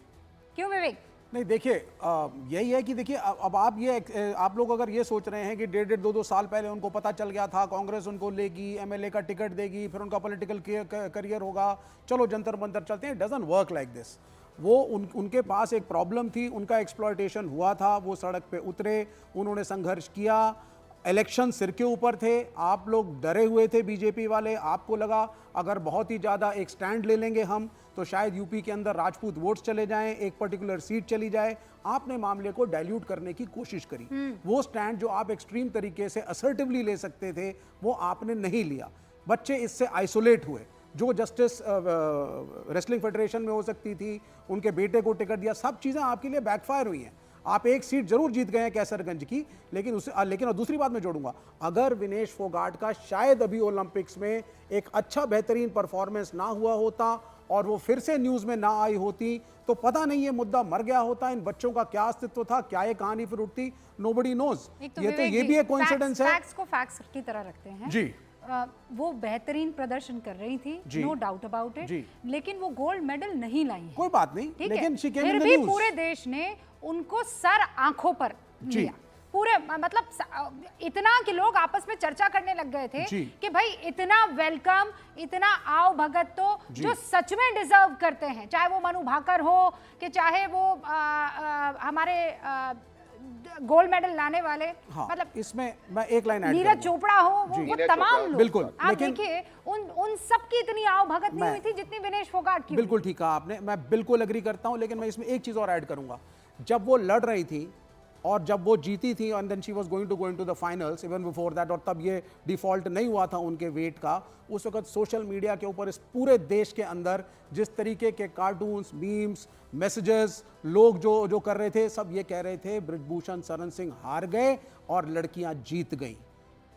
Speaker 1: क्यों विवेक?
Speaker 6: नहीं, देखिए, यही है कि देखिए, अब आप लोग अगर ये सोच रहे हैं कि 1.5-2 साल पहले उनको पता चल गया था कांग्रेस उनको लेगी, एमएलए का टिकट देगी, फिर उनका पॉलिटिकल करियर होगा, चलो जंतर मंतर चलते हैं, डजंट वर्क लाइक दिस। वो उनके पास एक प्रॉब्लम थी, उनका एक्सप्लॉयटेशन हुआ था, वो सड़क पे उतरे, उन्होंने संघर्ष किया, इलेक्शन सिर के ऊपर थे, आप लोग डरे हुए थे बीजेपी वाले, आपको लगा अगर बहुत ही ज़्यादा एक स्टैंड ले लेंगे हम तो शायद यूपी के अंदर राजपूत वोट्स चले जाएं, एक पर्टिकुलर सीट चली जाए। आपने मामले को डाइल्यूट करने की कोशिश करी। वो स्टैंड जो आप एक्सट्रीम तरीके से असर्टिवली ले सकते थे, वो आपने नहीं लिया। बच्चे इससे आइसोलेट हुए। जो जस्टिस रेसलिंग फेडरेशन में हो सकती थी, उनके बेटे को टिकट दिया, सब चीज़ें आपके लिए बैकफायर हुई हैं। आप एक सीट जरूर जीत गए हैं कैसरगंज की, लेकिन और दूसरी बात मैं जोड़ूंगा, अगर विनेश फोगाट का शायद अभी ओलंपिक्स में एक अच्छा बेहतरीन परफॉर्मेंस ना हुआ होता और वो फिर से न्यूज़ में ना आई होती, तो पता नहीं ये मुद्दा मर गया होता, इन बच्चों का क्या अस्तित्व था, क्या ये कहानी फिर उठती, नोबडी नोज। ये भी एक कोइंसिडेंस है।
Speaker 1: फैक्ट्स को फैक्ट्स की तरह रखते हैं
Speaker 6: जी।
Speaker 1: वो बेहतरीन प्रदर्शन कर रही थी, नो डाउट अबाउट इट, लेकिन वो गोल्ड मेडल नहीं लाई है।
Speaker 6: कोई बात नहीं, लेकिन
Speaker 1: फिर भी पूरे देश ने उनको सर आंखों पर लिया। पूरे मतलब इतना कि लोग आपस में चर्चा करने लग गए थे कि भाई इतना वेलकम, इतना आओ भगत तो जो सच में डिजर्व करते हैं, चाहे वो मनु भाकर हो कि चाहे वो हमारे गोल्ड मेडल लाने वाले,
Speaker 6: हाँ,
Speaker 1: मतलब
Speaker 6: इसमें मैं एक लाइन ऐड
Speaker 1: नीरज चोपड़ा हो, वो तमाम लोग,
Speaker 6: बिल्कुल,
Speaker 1: आप देखिए उन सब की इतनी आओ भगत नहीं हुई थी जितनी विनेश फोगाट की।
Speaker 6: बिल्कुल ठीक कहा आपने, मैं बिल्कुल एग्री करता हूं, लेकिन मैं इसमें एक चीज और ऐड करूंगा। जब वो लड़ रही थी और जब वो जीती थी, and then she was going to the finals even before that, और तब ये डिफॉल्ट नहीं हुआ था उनके वेट का, उस वक्त सोशल मीडिया के ऊपर इस पूरे देश के अंदर जिस तरीके के कार्टून्स, मीम्स, मैसेजेस लोग जो कर रहे थे, सब ये कह रहे थे बृजभूषण शरण सिंह हार गए और लड़कियां जीत गई।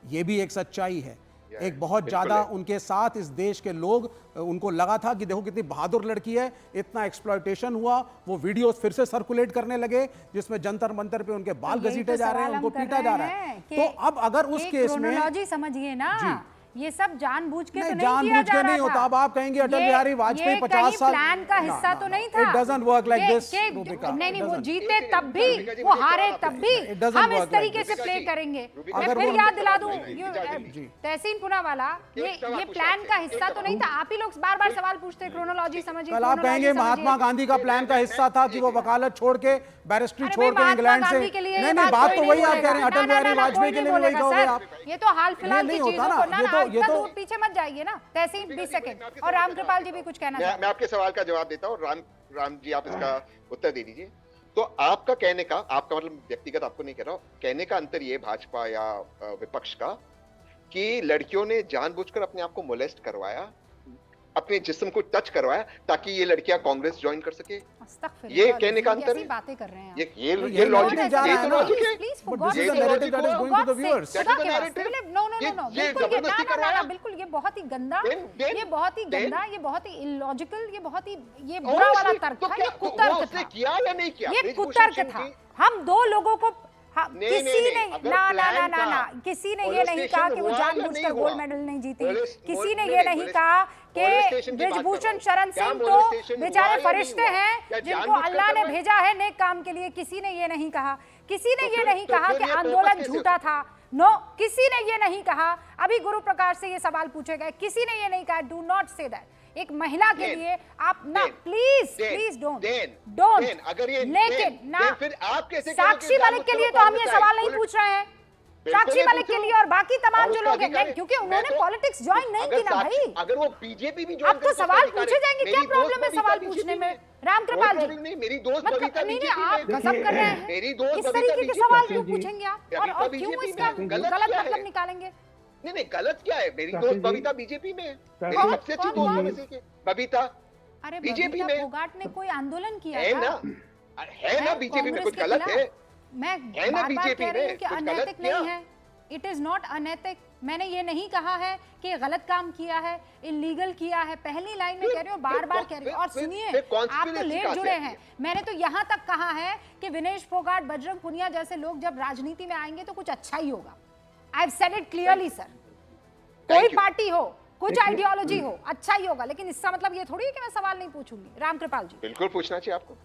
Speaker 6: ये भी एक सच्चाई है। एक बहुत ज्यादा उनके साथ इस देश के लोग, उनको लगा था कि देखो कितनी बहादुर लड़की है, इतना एक्सप्लॉयटेशन हुआ, वो वीडियोस फिर से सर्कुलेट करने लगे जिसमें जंतर मंतर पे उनके बाल घसीटे जा रहे हैं, उनको पीटा जा रहा है। तो अब अगर उस केस में
Speaker 1: क्रोनोलॉजी समझिए ना, ये सब जानबूझ के तो नहीं
Speaker 6: जानबूझ
Speaker 1: किया
Speaker 6: के
Speaker 1: जा
Speaker 6: नहीं
Speaker 1: रहा
Speaker 6: होता।
Speaker 1: था।
Speaker 6: अब आप कहेंगे अटल बिहारी वाजपेयी 50 साल
Speaker 1: प्लान का हिस्सा तो नहीं था।
Speaker 6: It doesn't work like this.
Speaker 1: नहीं, वो जीते तब भी, वो हारे तब भी, हम इस तरीके से प्ले करेंगे। मैं फिर याद दिला दूं, तहसीन पूनावाला, ये प्लान का हिस्सा तो नहीं था। आप ही लोग बार बार सवाल पूछते, क्रोनोलॉजी समझिए।
Speaker 6: कल आप कहेंगे महात्मा गांधी का प्लान का हिस्सा था कि वो वकालत छोड़ के, बैरिस्ट्री छोड़ के इंग्लैंड से। नहीं, बात तो वही आप कह रहे हैं, अटल बिहारी वाजपेयी के लिए भी वही कहोगे आप।
Speaker 1: ये तो हाल फिलहाल की चीजों को ना,
Speaker 6: ये तो
Speaker 1: पीछे मत जाइए ना। तहसीन 20 सेकंड, और रामकृपाल जी भी कुछ कहना चाहते हैं।
Speaker 4: मैं आपके सवाल का जवाब देता हूँ। राम जी, आप इसका उत्तर दे दीजिए। तो आपका कहने का, आपका मतलब व्यक्तिगत आपको नहीं कह रहा हूं, कहने का अंतर ये भाजपा या विपक्ष का कि लड़कियों ने जानबूझकर अपने आप को मोलेस्ट करवाया, अपने जिस्म को टच करवाया ताकि ये लड़कियां कांग्रेस ज्वाइन कर सके। ये कहने का अंतर है।
Speaker 1: बातें कर रहे हैं
Speaker 4: ये लॉजिक है, ये तो लॉजिक है।
Speaker 1: बिल्कुल ये बहुत ही गंदा, ये बहुत ही गंदा, ये बहुत ही इलॉजिकल, ये बहुत ही ये बुरा वाला तर्क था। ये कुतर्क था,
Speaker 4: किया या नहीं किया,
Speaker 1: ये कुतर्क था। हम दो लोगों को किसी ने ना किसी ने ये नहीं कहा कि वो जानबूझकर गोल्ड मेडल नहीं जीती। किसी ने ये नहीं कहा कि ब्रिजभूषण शरण सिंह तो बेचारे फरिश्ते हैं जिनको अल्लाह ने भेजा है नेक काम के लिए। किसी ने ये नहीं कहा, किसी ने ये नहीं कहा कि आंदोलन झूठा था। नो, किसी ने ये नहीं कहा। अभी गुरु प्रकाश से ये सवाल पूछे गए, किसी ने ये नहीं कहा। Do not say that. एक महिला के लिए आप ना, प्लीज डोंट।
Speaker 4: अगर ये
Speaker 1: लेकिन ना,
Speaker 4: फिर आप कैसे
Speaker 1: साक्षी मलिक के लिए तो हम ये सवाल नहीं पूछ रहे हैं। साक्षी मलिक के लिए और बाकी तमाम जो लोग हैं, क्योंकि उन्होंने पॉलिटिक्स ज्वाइन नहीं की ना भाई।
Speaker 4: अगर वो बीजेपी भी ज्वाइन
Speaker 1: अब तो सवाल पूछे जाएंगे, क्या प्रॉब्लम है सवाल पूछने में? रामकृपाल जी,
Speaker 4: नहीं, मेरी दोस्त बबीता
Speaker 1: नहीं, आप गजब कर रहे हैं।
Speaker 4: मेरी दोस्त
Speaker 1: इस तरीके के सवाल क्यों पूछेंगे आप, और क्यों इसका गलत मतलब निकालेंगे?
Speaker 4: नहीं, गलत क्या है? मेरी दोस्त बबीता बीजेपी में है, मेरी सबसे अच्छी दोस्त में से बबीता।
Speaker 1: अरे
Speaker 4: बीजेपी में
Speaker 1: फोगाट ने कोई आंदोलन किया
Speaker 4: है ना, है ना बीजेपी में, कुछ गलत है?
Speaker 1: मैं बार-बार कह रही हूं कि अनैतिक नहीं है। इट इज नॉट अनैतिक। मैंने ये नहीं कहा है कि गलत काम किया है, इलीगल किया है। पहली लाइन में कह रही हूँ, बार-बार कह रही हूँ। और सुनिए, आप तो लेट जुड़े हैं। मैंने तो यहाँ तक कहा है कि विनेश फोगाट, बजरंग पुनिया जैसे लोग जब राजनीति में आएंगे तो कुछ अच्छा ही होगा। I have said it clearly sir. कोई पार्टी हो, कुछ आइडियोलॉजी हो, अच्छा ही होगा। लेकिन इसका मतलब ये थोड़ी है कि मैं सवाल नहीं पूछूंगी। रामकृपाल जी,
Speaker 4: बिल्कुल पूछना चाहिए आपको।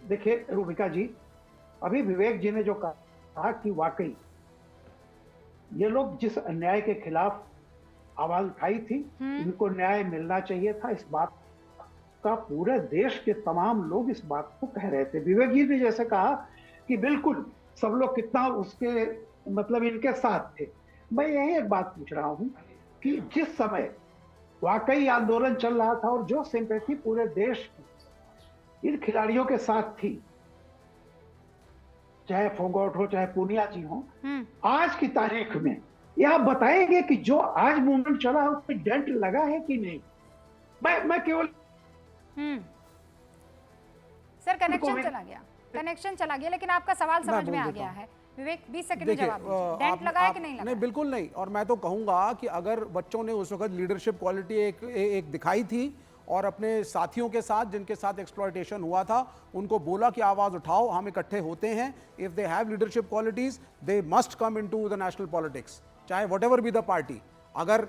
Speaker 5: देखिए रूबिका जी, अभी विवेक जी ने जो कहा कि वाकई ये लोग जिस अन्याय के खिलाफ आवाज उठाई थी, इनको न्याय मिलना चाहिए था। इस बात का पूरे देश के तमाम लोग इस बात को कह रहे थे। विवेक जी ने जैसे कहा कि बिल्कुल सब लोग कितना उसके मतलब इनके साथ थे। मैं यही एक बात पूछ रहा हूं कि जिस समय वाकई आंदोलन चल रहा था और जो सिंपैथी पूरे देश की इन खिलाड़ियों के साथ थी, चाहे फोगाट हो चाहे पूनिया जी हो, आज की तारीख में ये आप बताएंगे कि जो आज मूवमेंट चला है उसमें डेंट लगा है कि नहीं? मैं केवल
Speaker 1: सर कनेक्शन चला गया, लेकिन आपका सवाल समझ में आ गया है। विवेक 20 सेकंड में जवाब दीजिए। डेंट लगा है कि नहीं लगा?
Speaker 6: नहीं, बिल्कुल नहीं। और मैं तो कहूंगा कि अगर बच्चों ने उस वक्त लीडरशिप क्वालिटी एक दिखाई थी और अपने साथियों के साथ जिनके साथ एक्सप्लॉयटेशन हुआ था उनको बोला कि आवाज उठाओ, हम इकट्ठे होते हैं। If they have leadership qualities they must come into the national politics, चाहे व्हाटएवर बी द पार्टी। अगर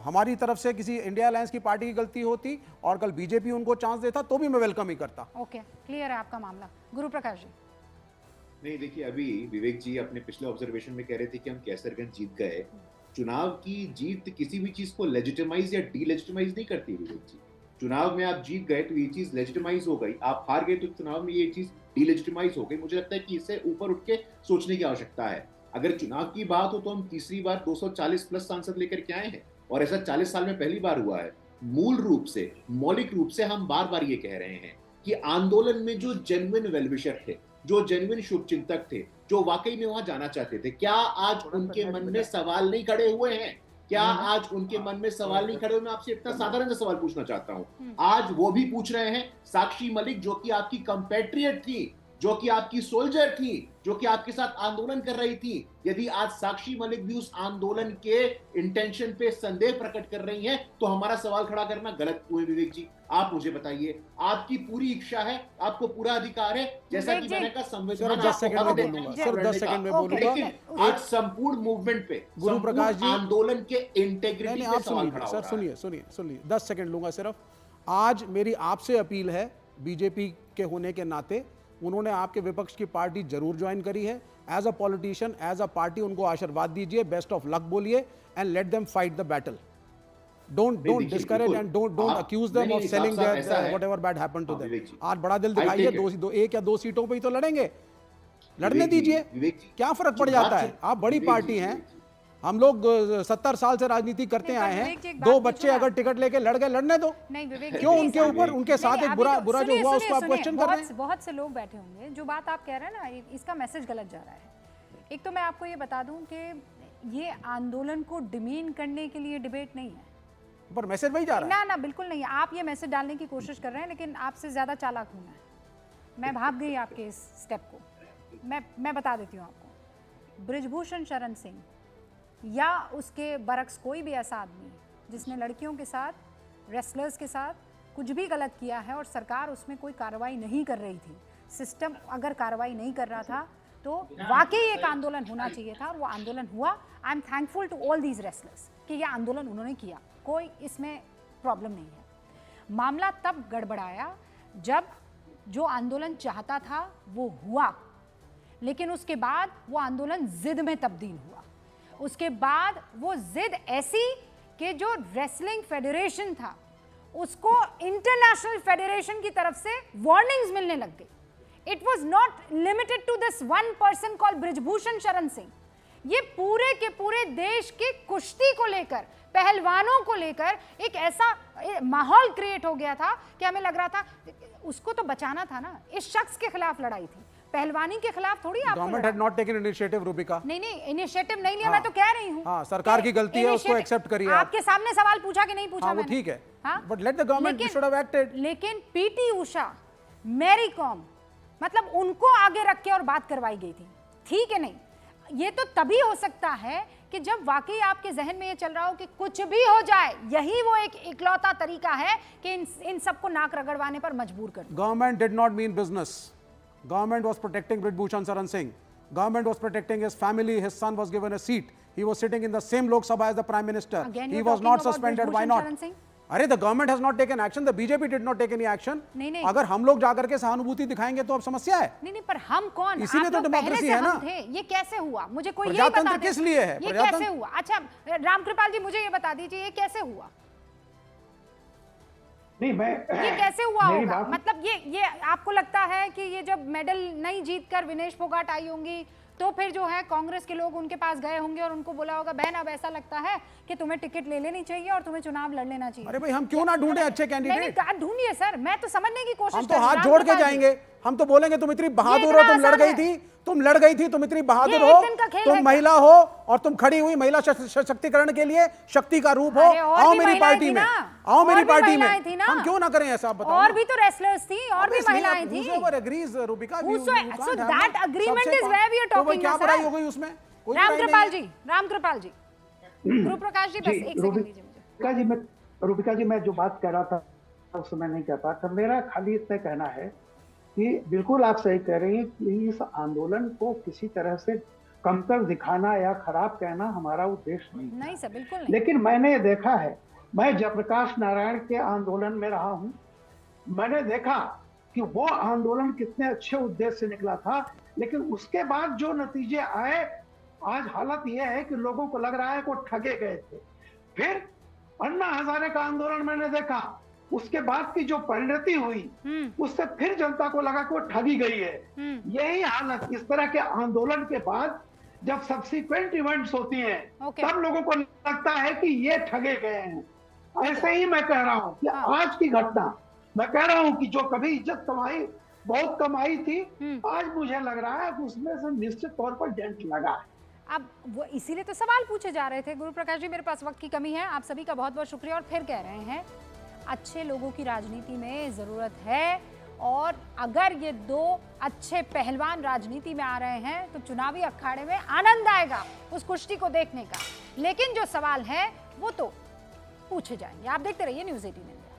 Speaker 6: हमारी तरफ से किसी इंडिया अलायंस की पार्टी की गलती होती और कल बीजेपी उनको चांस देता तो भी मैं वेलकम ही करता।
Speaker 1: ओके, क्लियर है आपका मामला। गुरु प्रकाश जी,
Speaker 3: नहीं देखिए, अभी विवेक जी अपने पिछले ऑब्जर्वेशन में कह रहे थे कि हम कैसरगंज जीत गए। चुनाव की जीत किसी भी चीज को लेजिटिमाइज या डीलेजिटिमाइज नहीं करती विवेक जी। चुनाव में आप जीत गए तो ये चीज लेजिटिमाइज हो गई, आप हार गए तो चुनाव में ये चीज डीलेजिटिमाइज हो गई। मुझे लगता है कि इससे ऊपर उठ के सोचने की आवश्यकता है। अगर चुनाव की बात हो तो हम तीसरी बार 240 प्लस सांसद लेकर के आए हैं और ऐसा 40 साल में पहली बार हुआ है। मूल रूप से, मौलिक रूप से हम बार बार ये कह रहे हैं कि आंदोलन में जो जेन्युइन वेलविशर थे, जो जेन्युइन शुभचिंतक थे, जो वाकई में वहां जाना चाहते थे, क्या आज उनके मन में सवाल नहीं खड़े हुए हैं? क्या आज उनके मन में सवाल नहीं खड़े हुए? मैं आपसे इतना साधारण सा सवाल पूछना चाहता हूं। आज वो भी पूछ रहे हैं। साक्षी मलिक जो कि आपकी कंपेट्रियट थी, जो कि आपकी सोल्जर थी, जो कि आपके साथ आंदोलन कर रही थी, यदि आज साक्षी मलिक भी उस आंदोलन के इंटेंशन पे संदेह प्रकट कर रही हैं, तो हमारा सवाल खड़ा करना गलत क्यों है? विवेक जी, आप मुझे बताइए। आपकी पूरी इच्छा है, आपको पूरा अधिकार है, जैसा कि मैंने कहा संविधान
Speaker 6: 10 सेकंड में बोलूंगा सर, 10 सेकंड में बोलूंगा।
Speaker 3: लेकिन आज संपूर्ण मूवमेंट पे,
Speaker 6: गुरु प्रकाश जी,
Speaker 3: आंदोलन के इंटेग्रिटी पे
Speaker 6: आप
Speaker 3: सवाल खड़ा
Speaker 6: सुनिए
Speaker 3: हो
Speaker 6: सर,
Speaker 3: रहा है।
Speaker 6: सुनिए 10 सेकंड लूंगा सिर्फ। आज मेरी आपसे अपील है, बीजेपी के होने के नाते उन्होंने आपके विपक्ष की पार्टी जरूर ज्वाइन करी है। As a politician, as a party उनको आशीर्वाद दीजिए, बेस्ट ऑफ लक बोलिए and let them fight the battle. Don't discourage and don't accuse them of selling whatever bad happened to them. आज बड़ा दिल दिखाइए, एक या दो सीटों पे ही तो लड़ेंगे, लड़ने दीजिए, क्या फर्क पड़ जाता है? आप बड़ी पार्टी हैं, हम लोग 70 साल से राजनीति करते आए हैं। दो बच्चे अगर टिकट लेके लड़ गए, लड़ने दो।
Speaker 1: नहीं विवेक,
Speaker 6: क्यों उनके ऊपर, उनके साथ एक बुरा जो हुआ उसको आप क्वेश्चन कर रहे हैं?
Speaker 1: बहुत से लोग बैठे होंगे, जो बात आप कह रहे हैं ना, इसका मैसेज गलत जा रहा है। एक तो मैं आपको ये बता दूं कि ये आंदोलन को डिमीन करने के लिए डिबेट नहीं है,
Speaker 6: पर मैसेज वही जा रहा है
Speaker 1: ना, बिल्कुल नहीं। आप ये मैसेज डालने की कोशिश कर रहे हैं, लेकिन आपसे ज्यादा चालाक हूं मैं भाग गई आपके इस स्टेप को। मैं बता देती हूँ आपको, बृजभूषण शरण सिंह या उसके बरक्स कोई भी ऐसा आदमी जिसने लड़कियों के साथ, रेसलर्स के साथ कुछ भी गलत किया है और सरकार उसमें कोई कार्रवाई नहीं कर रही थी, सिस्टम अगर कार्रवाई नहीं कर रहा था, तो वाकई एक आंदोलन होना चाहिए था और वो आंदोलन हुआ। I am thankful to all these wrestlers कि ये आंदोलन उन्होंने किया, कोई इसमें प्रॉब्लम नहीं है। मामला तब गड़बड़ाया जब जो आंदोलन चाहता था वो हुआ, लेकिन उसके बाद वो आंदोलन जिद में तब्दील हुआ। उसके बाद वो जिद ऐसी कि जो रेसलिंग फेडरेशन था उसको इंटरनेशनल फेडरेशन की तरफ से वार्निंग्स मिलने लग गई। It was not limited to this one person called Brijbhushan Sharan Singh. ये पूरे के पूरे देश की कुश्ती को लेकर, पहलवानों को लेकर एक ऐसा माहौल क्रिएट हो गया था कि हमें लग रहा था उसको तो बचाना था ना। इस शख्स के खिलाफ लड़ाई थी, पहलवानी के खिलाफ थोड़ी।
Speaker 6: Government had not taken initiative, Rubika.
Speaker 1: नहीं, इनिशिएटिव नहीं लिया, मैं तो कह रही हूँ।
Speaker 6: हाँ, सरकार की गलती है, उसको एक्सेप्ट करिए।
Speaker 1: आपके सामने सवाल पूछा कि नहीं पूछा?
Speaker 6: वो ठीक है, but let the government should have acted.
Speaker 1: लेकिन पीटी उषा, मैरी कॉम, मतलब उनको आगे रख के और बात करवाई गई थी, ठीक है? नहीं, ये तो तभी हो सकता है कि जब वाकई आपके जहन में ये चल रहा हो कि कुछ भी हो जाए, यही वो एक इकलौता तरीका है कि इन सबको नाक रगड़वाने पर मजबूर कर।
Speaker 6: Government did not mean business. Government was protecting Brijbhushan Sharan Singh. Government was protecting his family. His son was given a seat. He was sitting in the same Lok Sabha as the Prime Minister.
Speaker 1: Again,
Speaker 6: he was not suspended. Why not? अरे the government has not taken action. The BJP did not take any action.
Speaker 1: नहीं।
Speaker 6: अगर हम लोग जाकर के सहानुभूति दिखाएंगे तो अब समस्या है।
Speaker 1: नहीं, पर हम कौन?
Speaker 6: इसीलिए तो डेमोक्रेसी है ना।
Speaker 1: ये कैसे हुआ? मुझे कोई यही बता
Speaker 6: प्रजातंत्र किस लिए है?
Speaker 1: ये कैसे हुआ? अच्छा रामकृपाल जी, मुझे ये बता दीजिए, ये कैसे हुआ?
Speaker 5: नहीं,
Speaker 1: ये कैसे हुआ होगा? मतलब ये आपको लगता है कि ये जब मेडल नहीं जीतकर विनेश फोगाट आई होंगी तो फिर जो है कांग्रेस के लोग उनके पास गए होंगे और उनको बोला होगा, बहन अब ऐसा लगता है कि तुम्हें टिकट ले लेनी चाहिए और तुम्हें चुनाव लड़ लेना चाहिए?
Speaker 6: अरे भाई, हम क्यों ना ढूंढे अच्छे कैंडिडेट?
Speaker 1: ढूंढिए सर, मैं तो समझने की कोशिश
Speaker 6: हम तो हाथ जोड़ के जाएंगे। हम तो बोलेंगे तुम इतनी बहादुर हो, तुम लड़ गई थी, तुम इतनी बहादुर हो, तुम महिला हो और तुम खड़ी हुई महिला सशक्तिकरण के लिए शक्ति का रूप हो। आओ मेरी पार्टी में, आओ मेरी पार्टी में। हम क्यों ना करें ऐसा? बताओ।
Speaker 1: और भी तो रेसलर्स थी, और भी महिलाएं थी।
Speaker 6: Rubika,
Speaker 1: so that agreement is where we are talking.
Speaker 6: क्या बुराई हो गई उसमें?
Speaker 1: रामकृपाल जी, गुरु प्रकाश जी, बस एक सेकंड दीजिए मुझे।
Speaker 5: रूबिका जी, मैं जो बात कर रहा था उस समय नहीं कह पाता। मेरा खाली इतना कहना है कि बिल्कुल आप सही कह रही हैं कि इस आंदोलन को किसी तरह से कमतर दिखाना या खराब कहना हमारा उद्देश्य नहीं
Speaker 1: सर, बिल्कुल नहीं।
Speaker 5: लेकिन मैंने देखा है, मैं जयप्रकाश नारायण के आंदोलन में रहा हूं, मैंने देखा कि वो आंदोलन कितने अच्छे उद्देश्य से निकला था, लेकिन उसके बाद जो नतीजे आए, आज हालत यह है कि लोगों को लग रहा है कि वो ठगे गए थे। फिर अन्ना हजारे का आंदोलन मैंने देखा, उसके बाद की जो परिणति हुई उससे फिर जनता को लगा कि वो ठगी गई है। यही हालत इस तरह के आंदोलन के बाद जब सब्सिक्वेंट इवेंट्स होती हैं, तब लोगों को लगता है कि ये ठगे गए हैं। ऐसे ही मैं कह रहा हूं कि आज की घटना, मैं कह रहा हूं कि जो कभी इज्जत कमाई, बहुत कमाई थी, आज मुझे लग रहा है कि उसमें से निश्चित तौर पर डेंट लगा है।
Speaker 1: अब वो इसीलिए तो सवाल पूछे जा रहे थे। गुरु प्रकाश जी, मेरे पास वक्त की कमी है, आप सभी का बहुत बहुत शुक्रिया। और फिर कह रहे हैं अच्छे लोगों की राजनीति में जरूरत है और अगर ये दो अच्छे पहलवान राजनीति में आ रहे हैं तो चुनावी अखाड़े में आनंद आएगा उस कुश्ती को देखने का। लेकिन जो सवाल है वो तो पूछे जाएंगे। आप देखते रहिए न्यूज़ 18 इंडिया।